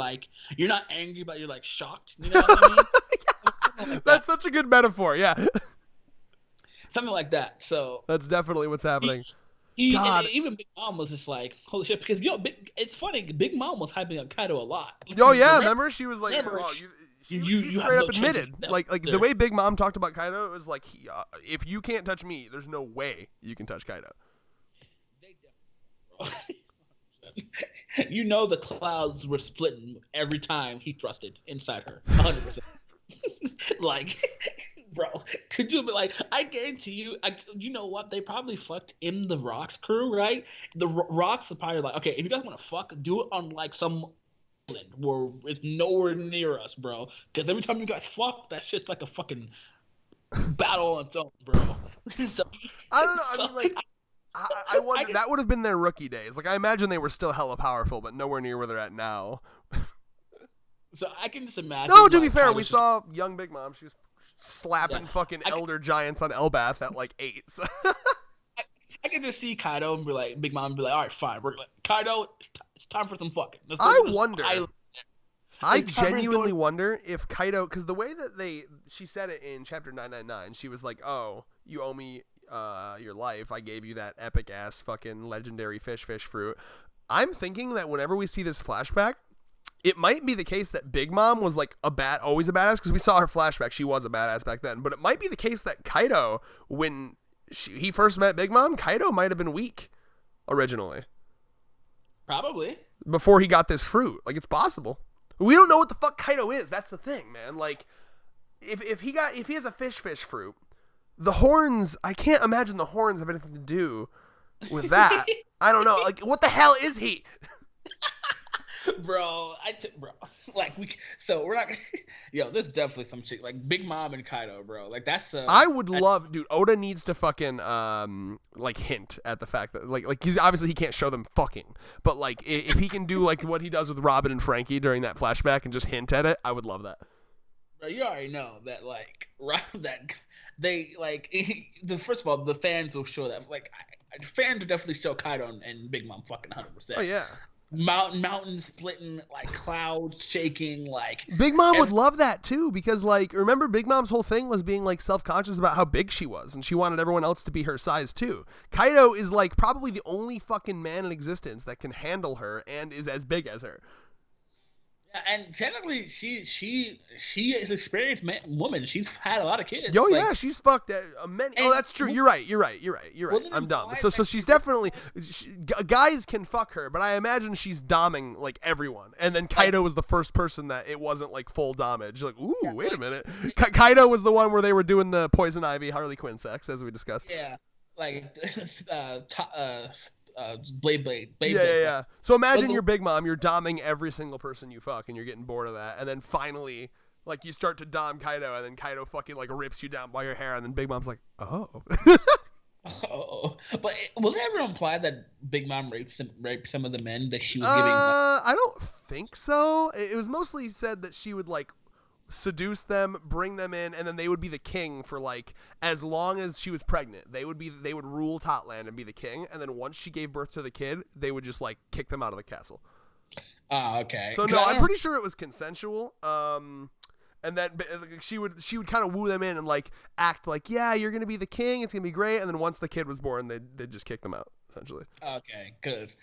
not angry, but you're like shocked. You know what I mean? Yeah. That's such a good metaphor. Yeah. Something like that. So that's definitely what's happening. Even Big Mom was just like, holy shit, because it's funny. Big Mom was hyping up Kaido a lot. Oh yeah, remember she was like, you straight up admitted, like the way Big Mom talked about Kaido was like, if you can't touch me, there's no way you can touch Kaido. The clouds were splitting every time he thrusted inside her, 100%. Like, bro, could you be like? I guarantee you, you know what? They probably fucked in the Rocks crew, right? The Rocks are probably like, okay, if you guys want to fuck, do it on like some where it's nowhere near us, bro. Because every time you guys fuck, that shit's like a fucking battle on its own, bro. So I don't know. I mean, like, I wonder, that would have been their rookie days. Like, I imagine they were still hella powerful, but nowhere near where they're at now. So I can just imagine. No, to be fair, we saw young Big Mom. She was slapping fucking elder giants on Elbath at like 8. So. I can just see Kaido and be like, Big Mom and be like, all right, fine. We're like, Kaido, it's time for some fucking. I genuinely wonder if Kaido, because the way that she said it in chapter 999, she was like, oh, you owe me your life. I gave you that epic ass fucking legendary fish fruit. I'm thinking that whenever we see this flashback, it might be the case that Big Mom was like always a badass, because we saw her flashback. She was a badass back then. But it might be the case that Kaido, when he first met Big Mom, Kaido might have been weak originally. Probably. Before he got this fruit. Like, it's possible. We don't know what the fuck Kaido is. That's the thing, man. Like, if he has a fish fruit, the horns, I can't imagine the horns have anything to do with that. I don't know. Like, what the hell is he? Bro, like we're not. Yo, there's definitely some shit like Big Mom and Kaido, bro. Like that's. I would love, dude. Oda needs to fucking like hint at the fact that like he's obviously he can't show them fucking, but like if he can do like what he does with Robin and Frankie during that flashback and just hint at it, I would love that. Bro, you already know that like that they like first of all the fans will show that like fans will definitely show Kaido and Big Mom fucking 100%. Oh yeah. Mountains splitting, like clouds shaking, like Big Mom would love that too, because like remember Big Mom's whole thing was being like self-conscious about how big she was, and she wanted everyone else to be her size too. Kaido is like probably the only fucking man in existence that can handle her and is as big as her. And technically, she is an experienced woman. She's had a lot of kids. Yo, like, yeah, she's fucked many. Oh, that's true. You're right. I'm dumb. So she's definitely guys can fuck her, but I imagine she's doming like everyone. And then Kaido was the first person that it wasn't like full domage. Like, ooh, wait a minute. Kaido was the one where they were doing the poison ivy Harley Quinn sex, as we discussed. Yeah, like Blade. Yeah. So imagine your Big Mom, you're doming every single person you fuck, and you're getting bored of that, and then finally, like, you start to dom Kaido, and then Kaido fucking like rips you down by your hair, and then Big Mom's like, oh. Oh, but was it ever implied that Big Mom raped some of the men that she was giving? I don't think so. It was mostly said that she would like seduce them, bring them in, and then they would be the king for like as long as she was pregnant. They would rule Totland and be the king, and then once she gave birth to the kid, they would just like kick them out of the castle. Oh, okay. So no, I'm pretty sure it was consensual. And then she would kind of woo them in and like act like, yeah, you're gonna be the king, it's gonna be great, and then once the kid was born, they'd just kick them out essentially. Okay, because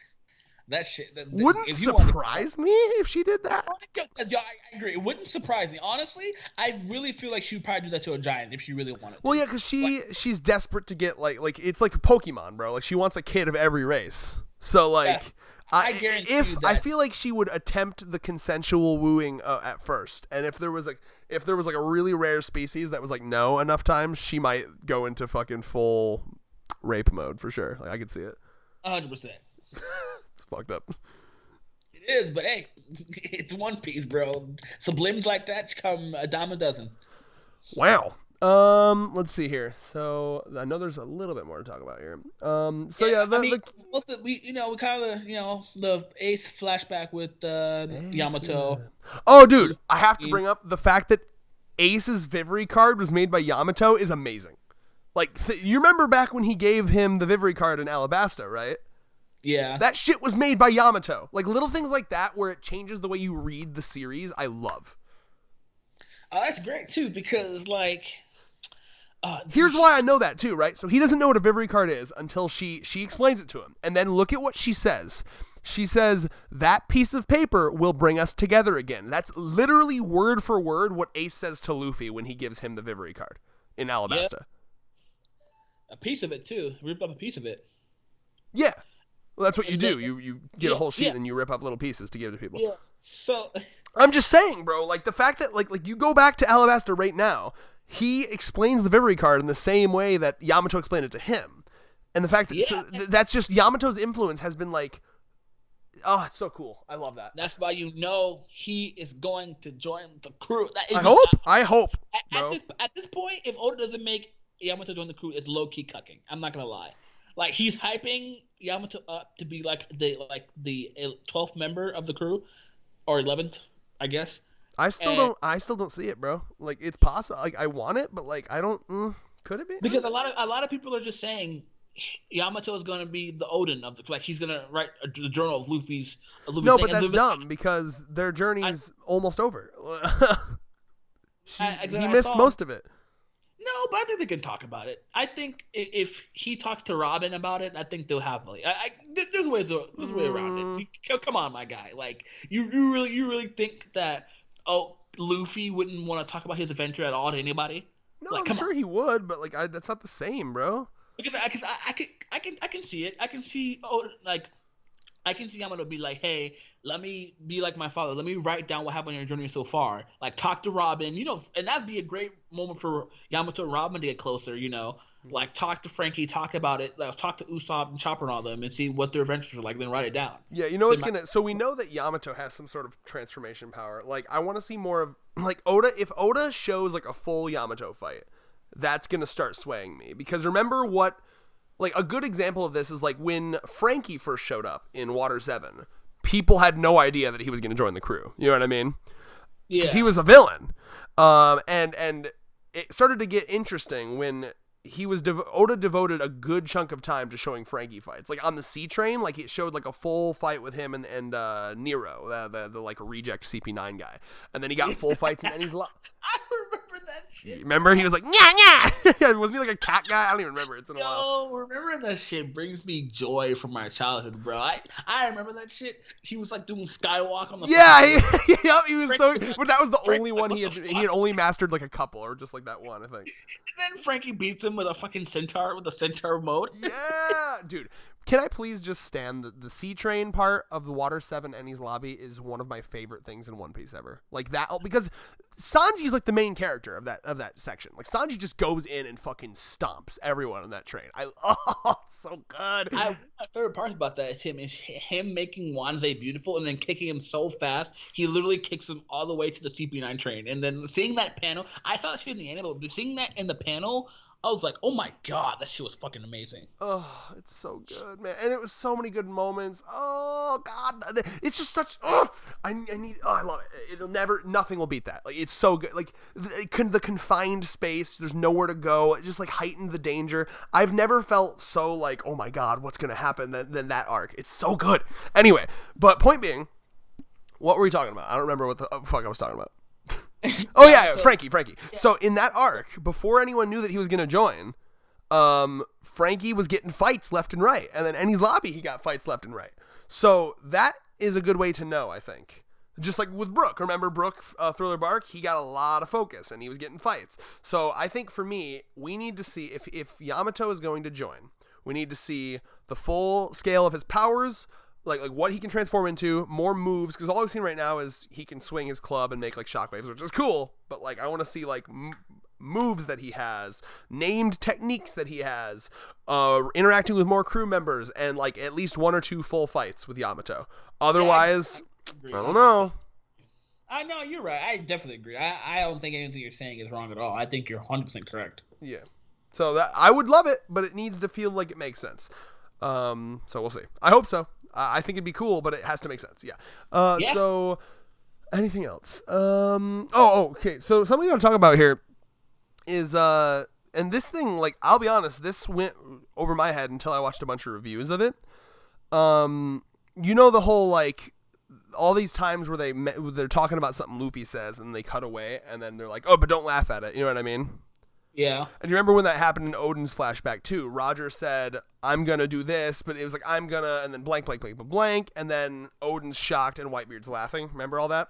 that shit wouldn't surprise me if she did that. Yeah, I agree. It wouldn't surprise me. Honestly, I really feel like she would probably do that to a giant if she really wanted to. Well, yeah, because she's desperate to get like it's like a Pokemon, bro. Like she wants a kid of every race. So like, yeah, I guarantee you that. I feel like she would attempt the consensual wooing at first, and if there was like a really rare species that was like no enough times, she might go into fucking full rape mode for sure. Like I could see it. 100%. It's fucked up. It is, but hey, it's One Piece, bro. Sublims like that come a dime a dozen. Wow. Let's see here. So I know there's a little bit more to talk about here. We kind of the Ace flashback with Yamato. Yeah. Oh, dude, I have to bring up the fact that Ace's Vivre card was made by Yamato is amazing. Like, you remember back when he gave him the Vivre card in Alabasta, right? Yeah. That shit was made by Yamato. Like, little things like that where it changes the way you read the series, I love. Oh, that's great, too, because, like... here's why I know that, too, right? So he doesn't know what a Vivre card is until she explains it to him. And then look at what she says. She says, that piece of paper will bring us together again. That's literally word for word what Ace says to Luffy when he gives him the Vivre card in Alabasta. Yep. A piece of it, too. Rip up a piece of it. Yeah. Well, that's what you do. You get a whole sheet and you rip up little pieces to give to people. Yeah. So I'm just saying, bro. Like the fact that like you go back to Alabasta right now, he explains the Vivre card in the same way that Yamato explained it to him, and the fact that that's just Yamato's influence has been like, oh, it's so cool. I love that. That's why he is going to join the crew. I hope. At this point, if Oda doesn't make Yamato join the crew, it's low key cucking. I'm not gonna lie. Like he's hyping Yamato up to be like the 12th member of the crew, or 11th, I guess. I still don't see it, bro. Like it's possible. Like I want it, but like I don't. Could it be? Because a lot of people are just saying Yamato is gonna be the Odin of the like he's gonna write the journal of Luffy's. No, but that's dumb because their journey's almost over. He missed most of it. No, but I think they can talk about it. I think if he talks to Robin about it, I think they'll have like there's a way around it. Come on, my guy. Like you really think that Luffy wouldn't want to talk about his adventure at all to anybody? No, like, I'm sure he would, but like that's not the same, bro. Because I can see it. I can see I can see Yamato be like, hey, let me be like my father. Let me write down what happened on your journey so far. Like, talk to Robin, and that'd be a great moment for Yamato and Robin to get closer, Like, talk to Frankie, talk about it. Like, talk to Usopp and Chopper and all them and see what their adventures are like, then write it down. Yeah, so we know that Yamato has some sort of transformation power. Like, I want to see more of, like, Oda. If Oda shows, like, a full Yamato fight, that's going to start swaying me. Because remember what... Like, a good example of this is, like, when Frankie first showed up in Water 7, people had no idea that he was going to join the crew. You know what I mean? Yeah. Because he was a villain. And it started to get interesting when he was Oda devoted a good chunk of time to showing Frankie fights. Like, on the Sea Train, like, it showed, like, a full fight with him and Nero, the like, reject CP9 guy. And then he got full fights, and then he's... I remember that shit. Remember, he was like, "Nya." Wasn't he like a cat guy? I don't even remember. It's been a while. Remembering that shit brings me joy from my childhood, bro. I remember that shit. He was like doing skywalk on the. He was so. But that was the only one he had only mastered like a couple, or just like that one, I think. And then Frankie beats him with a fucking centaur with the centaur mode. Yeah, dude. Can I please just stand the sea train part of the Water 7 Enies lobby is one of my favorite things in One Piece ever. Like that, because Sanji's like the main character of that section. Like Sanji just goes in and fucking stomps everyone on that train. It's so good. My favorite part about that is him making Wanze beautiful and then kicking him so fast he literally kicks him all the way to the CP9 train. And then seeing that panel, I saw that shit in the anime, but seeing that in the panel, I was like, oh my god, that shit was fucking amazing. Oh, it's so good, man. And it was so many good moments. Oh, God. It's just such, I love it. Nothing will beat that. Like, it's so good. Like, the confined space, there's nowhere to go. It just, like, heightened the danger. I've never felt so, like, oh my god, what's going to happen than that arc. It's so good. Anyway, but point being, what were we talking about? I don't remember what the fuck I was talking about. Oh yeah, Frankie. Yeah. So in that arc, before anyone knew that he was gonna join, Frankie was getting fights left and right, and then Enies lobby he got fights left and right. So that is a good way to know, I think. Just like with Brook, remember Brook, Thriller Bark, he got a lot of focus and he was getting fights. So I think for me, we need to see if Yamato is going to join, we need to see the full scale of his powers. Like what he can transform into, more moves, because all I've seen right now is he can swing his club and make like shockwaves, which is cool, but like I want to see like moves that he has, named techniques that he has, interacting with more crew members, and like at least one or two full fights with Yamato. Otherwise, I don't know. I know, you're right. I definitely agree. I don't think anything you're saying is wrong at all. I think you're 100% correct. Yeah. So that I would love it, but it needs to feel like it makes sense. So we'll see. I hope so. I think it'd be cool, but it has to make sense. Yeah. Yeah. So anything else? Okay. So something I want to talk about here is, and this thing, like, I'll be honest, this went over my head until I watched a bunch of reviews of it. You know, the whole, like, all these times where they're talking about something Luffy says and they cut away and then they're like, oh, but don't laugh at it. You know what I mean? Yeah. And you remember when that happened in Odin's flashback too? Roger said, I'm going to do this, but it was like, I'm going to, and then blank, blank, blank, blank, and then Odin's shocked and Whitebeard's laughing. Remember all that?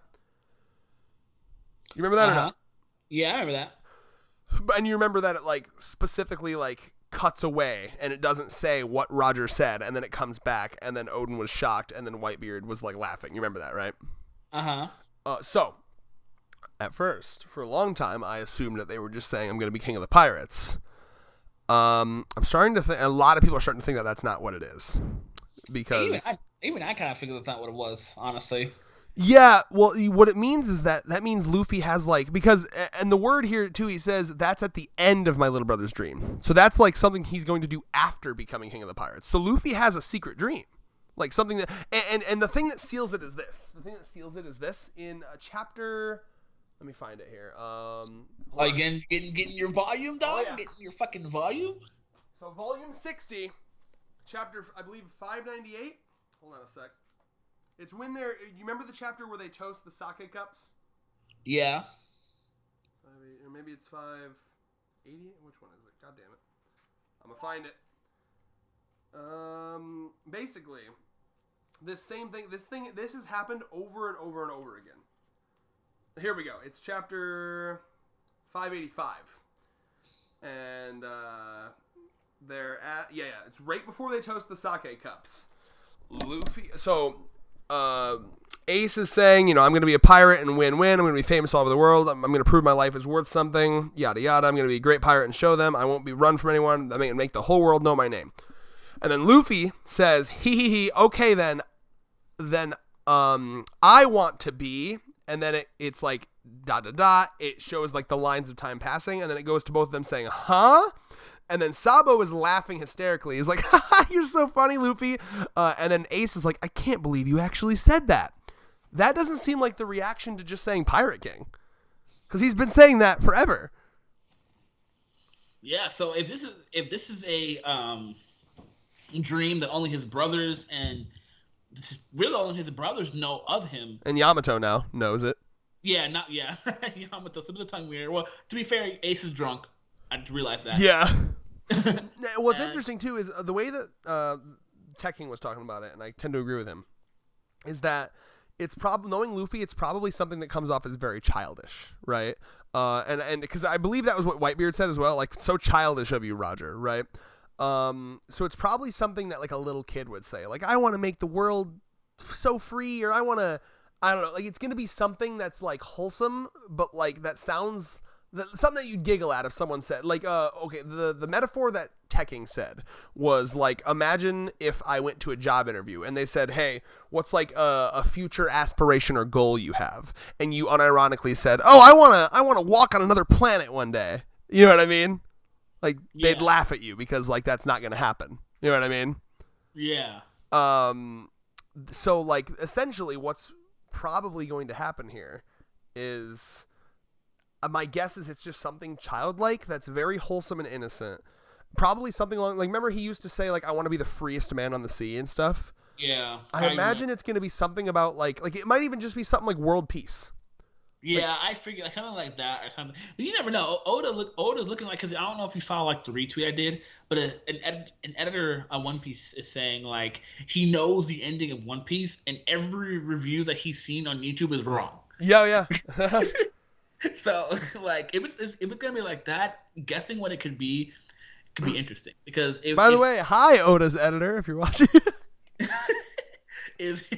You remember that or not? Yeah, I remember that. And you remember that it, like, specifically, like, cuts away, and it doesn't say what Roger said, and then it comes back, and then Odin was shocked, and then Whitebeard was, like, laughing. You remember that, right? So, at first, for a long time, I assumed that they were just saying, I'm going to be king of the pirates. I'm starting to think, a lot of people are starting to think that that's not what it is. Because... Even I kind of figured that's not what it was, honestly. Yeah, well, what it means is that means Luffy has, like, because, and the word here, too, he says, that's at the end of my little brother's dream. So that's, like, something he's going to do after becoming king of the pirates. So Luffy has a secret dream. Like, something that, and the thing that seals it is this. The thing that seals it is this in a chapter... Let me find it here. Again, getting your volume, dog? Oh, yeah. Getting your fucking volume? So volume 60, chapter, I believe, 598. Hold on a sec. It's when they're, you remember the chapter where they toast the sake cups? Yeah. Or maybe it's 580? Which one is it? God damn it. I'm going to find it. Basically, this has happened over and over and over again. Here we go. It's chapter 585. And they're at, it's right before they toast the sake cups. Luffy, so Ace is saying, you know, I'm going to be a pirate and win-win. I'm going to be famous all over the world. I'm going to prove my life is worth something, yada yada. I'm going to be a great pirate and show them. I won't be run from anyone. I'm going to make the whole world know my name. And then Luffy says, he, okay then I want to be, and then it's like, ... It shows like the lines of time passing, and then it goes to both of them saying, huh? And then Sabo is laughing hysterically. He's like, haha, you're so funny, Luffy. And then Ace is like, I can't believe you actually said that. That doesn't seem like the reaction to just saying Pirate King. Because he's been saying that forever. Yeah, so if this is a dream that only his brothers know of him. And Yamato now knows it. Yeah, not yeah. Yamato, some of the tongue weird. Well, to be fair, Ace is drunk. I just realized that. Yeah. What's And interesting too is the way that Tekking was talking about it, and I tend to agree with him, is that it's probably, knowing Luffy, it's probably something that comes off as very childish, right? And because I believe that was what Whitebeard said as well, like, so childish of you, Roger, right? So it's probably something that like a little kid would say, like, I want to make the world so free, or I don't know, like, it's gonna be something that's like wholesome, but like that sounds. Something that you'd giggle at if someone said, like, okay, the metaphor that Tekking said was like, imagine if I went to a job interview and they said, hey, what's like a future aspiration or goal you have? And you unironically said, oh, I want to walk on another planet one day. You know what I mean? Like, they'd laugh at you because like that's not going to happen. You know what I mean? Yeah. So like essentially what's probably going to happen here is, my guess is it's just something childlike that's very wholesome and innocent. Probably something along, like, remember he used to say, like, I want to be the freest man on the sea and stuff? Yeah. I imagine it's going to be something about, like it might even just be something like world peace. Yeah, I figured like something like that or something. But you never know. Oda's looking like, because I don't know if you saw like the retweet I did, but an editor of One Piece is saying like he knows the ending of One Piece, and every review that he's seen on YouTube is wrong. Yeah. So like it was gonna be like that. Guessing what it could be interesting, because by the way, hi Oda's editor, if you're watching. if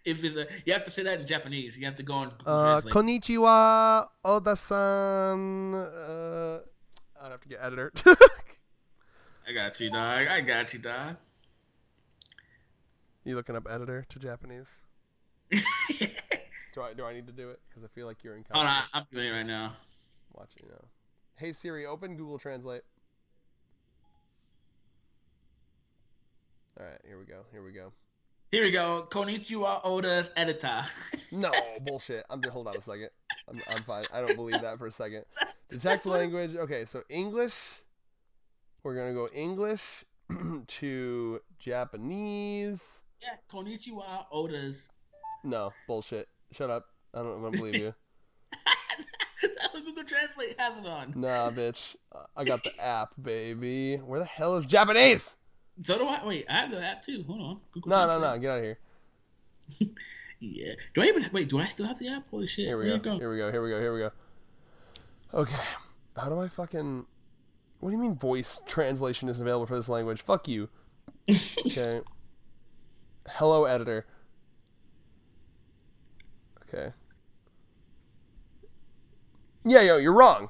it's you have to say that in Japanese. You have to go on Google Translate. Konnichiwa, Oda-san. I'd have to get editor. I got you, dog. You looking up editor to Japanese? Do I need to do it? Because I feel like you're in. Hold on, I'm doing it right now. Watching now. Hey Siri, open Google Translate. All right, here we go. Konnichiwa, Oda's editor. No bullshit. Hold on a second. I'm fine. I don't believe that for a second. Detect language. Okay, so English. We're gonna go English to Japanese. Yeah, Konnichiwa, Oda's. No bullshit. Shut up. I don't believe you. That's what Google Translate has it on. Nah, bitch. I got the app, baby. Where the hell is Japanese? So do I. Wait, I have the app too. Hold on. No. Get out of here. Yeah. Do I still have the app? Holy shit. Here we go. Okay. How do I fucking... What do you mean voice translation isn't available for this language? Fuck you. Okay. Hello, editor. Okay. Yeah, you're wrong.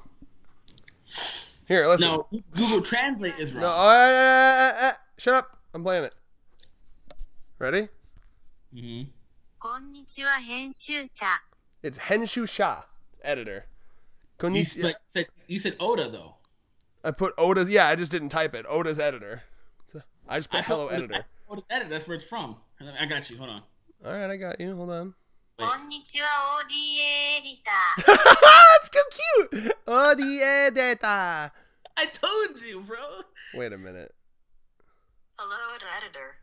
Here, listen. No, Google Translate is wrong. No, shut up. I'm playing it. Ready? Mm-hmm. Konnichiwa, henshuusha. It's Henshu-sha, editor. Konnichiwa. You said Oda, though. I put Oda's... Yeah, I just didn't type it. Oda's editor. I just put hello, editor. Oda's editor, that's where it's from. I got you. Hold on. All right, I got you. Hold on. Konnichiwa, ODA editor. That's so cute. ODA data. I told you, bro. Wait a minute. Hello, editor.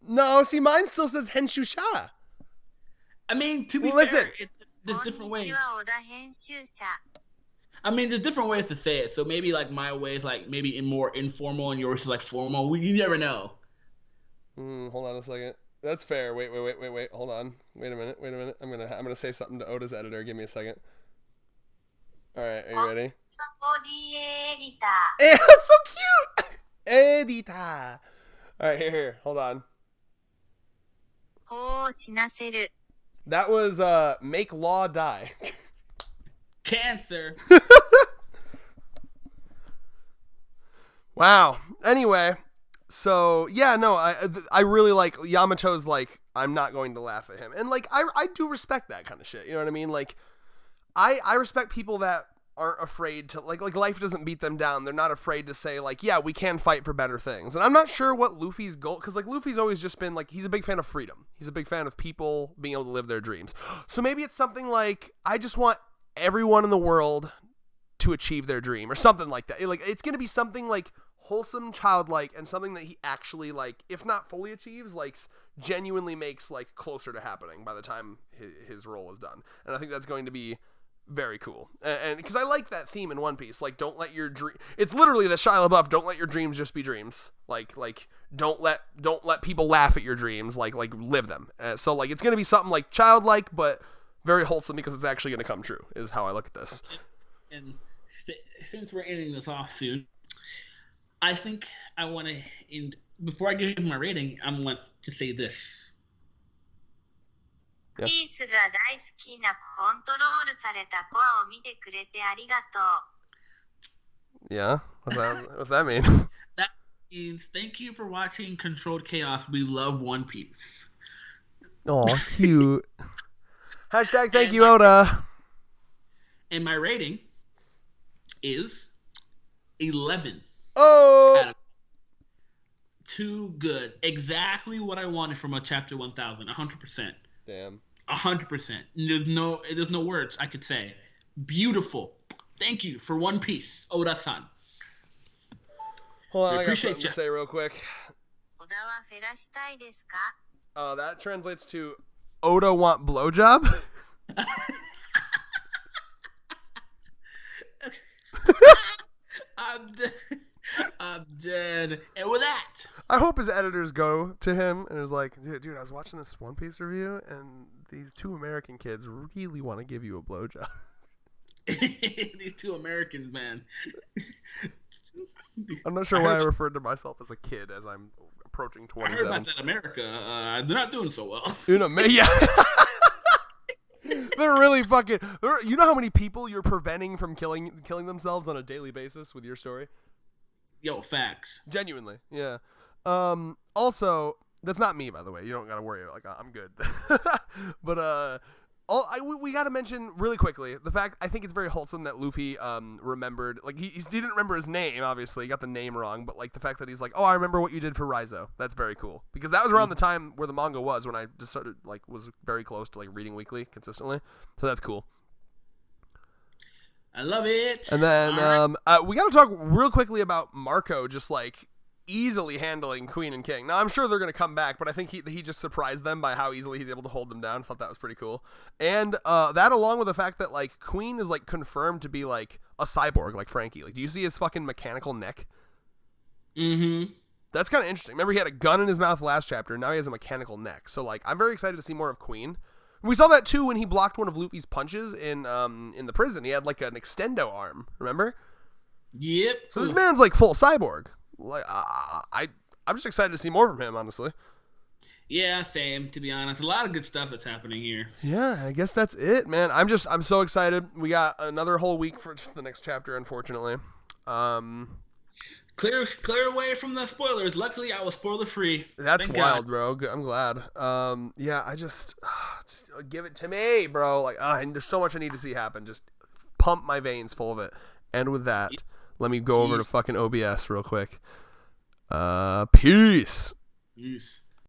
No, see, mine still says Henshu-sha. I mean, to be listen. fair, there's different ways. Konnichiwa, Oda henshuusha. I mean, there's different ways to say it. So maybe like my way is like maybe more informal, and yours is like formal. You never know. Hold on a second. That's fair. Wait. Hold on. Wait a minute. I'm gonna say something to Oda's editor. Give me a second. All right, are you ready? ODA editor. Hey, that's so cute. Editor. All right, here. Hold on. That was make law die. Cancer. Wow. Anyway, so yeah, no, I really like Yamato's like, I'm not going to laugh at him, and like I do respect that kind of shit. You know what I mean? Like I respect people that aren't afraid to like life doesn't beat them down. They're not afraid to say like, yeah, we can fight for better things. And I'm not sure what Luffy's goal, because like Luffy's always just been like, he's a big fan of freedom. He's a big fan of people being able to live their dreams. So maybe it's something like, I just want everyone in the world to achieve their dream or something like that. Like it's going to be something like wholesome, childlike, and something that he actually, like, if not fully achieves, like, genuinely makes, like, closer to happening by the time his role is done. And I think that's going to be very cool. And because I like that theme in One Piece, like, don't let your dream, it's literally the Shia LaBeouf, don't let your dreams just be dreams. Like don't let people laugh at your dreams, like live them. So like it's going to be something like childlike but very wholesome because it's actually going to come true is how I look at this. And since we're ending this off soon, I think I want to end, before I give my rating, I want to say this. ピースが大好きなコントロールされたコアを見てくれてありがとう。 Yeah? What's that mean? That means thank you for watching Controlled Chaos. We love One Piece. Oh, cute. Hashtag thank you, Oda. And my rating is 11. Oh! Too good. Exactly what I wanted from a chapter 1000. 100%. Damn. 100%. There's no words I could say. Beautiful. Thank you for One Piece, Oda-san. Hold on, We I got appreciate something to you. say real quick. 小田はフェラしたいですか？ That translates to Oda want blowjob? I'm dead. And with that, I hope his editors go to him and is like, dude, I was watching this One Piece review and these two American kids really want to give you a blowjob. these two Americans, man. I'm not sure why I referred to myself as a kid as I'm approaching I heard 27. about that America. They're not doing so well. Yeah. They're really fucking. You know how many people you're preventing from killing themselves on a daily basis with your story? Yo, facts. Genuinely, yeah. Also, that's not me, by the way. You don't gotta worry. Like, I'm good. But we gotta mention really quickly the fact I think it's very wholesome that Luffy remembered. Like, he didn't remember his name. Obviously, he got the name wrong. But like the fact that he's like, oh, I remember what you did for Raizo. That's very cool because that was around the time where the manga was when I just started was very close to like reading weekly consistently. So that's cool. I love it. And then we got to talk real quickly about Marco just like easily handling Queen and King. Now I'm sure they're going to come back, but I think he just surprised them by how easily he's able to hold them down. I thought that was pretty cool. And that along with the fact that like Queen is like confirmed to be like a cyborg like Frankie. Like do you see his fucking mechanical neck? Mm-hmm. That's kind of interesting. Remember he had a gun in his mouth last chapter, and now he has a mechanical neck. So like I'm very excited to see more of Queen. We saw that too when he blocked one of Luffy's punches in the prison. He had like an extendo arm, remember? Yep. So this man's like full cyborg. Like I'm just excited to see more from him, honestly. Yeah, same. To be honest, a lot of good stuff that's happening here. Yeah, I guess that's it, man. I'm so excited. We got another whole week for the next chapter, unfortunately. Clear away from the spoilers. Luckily, I was spoiler free. That's Thank wild, God. bro. I'm glad. Yeah, I just give it to me, bro. Like, and there's so much I need to see happen. Just pump my veins full of it. And with that, let me go over to fucking OBS real quick. Peace. Peace.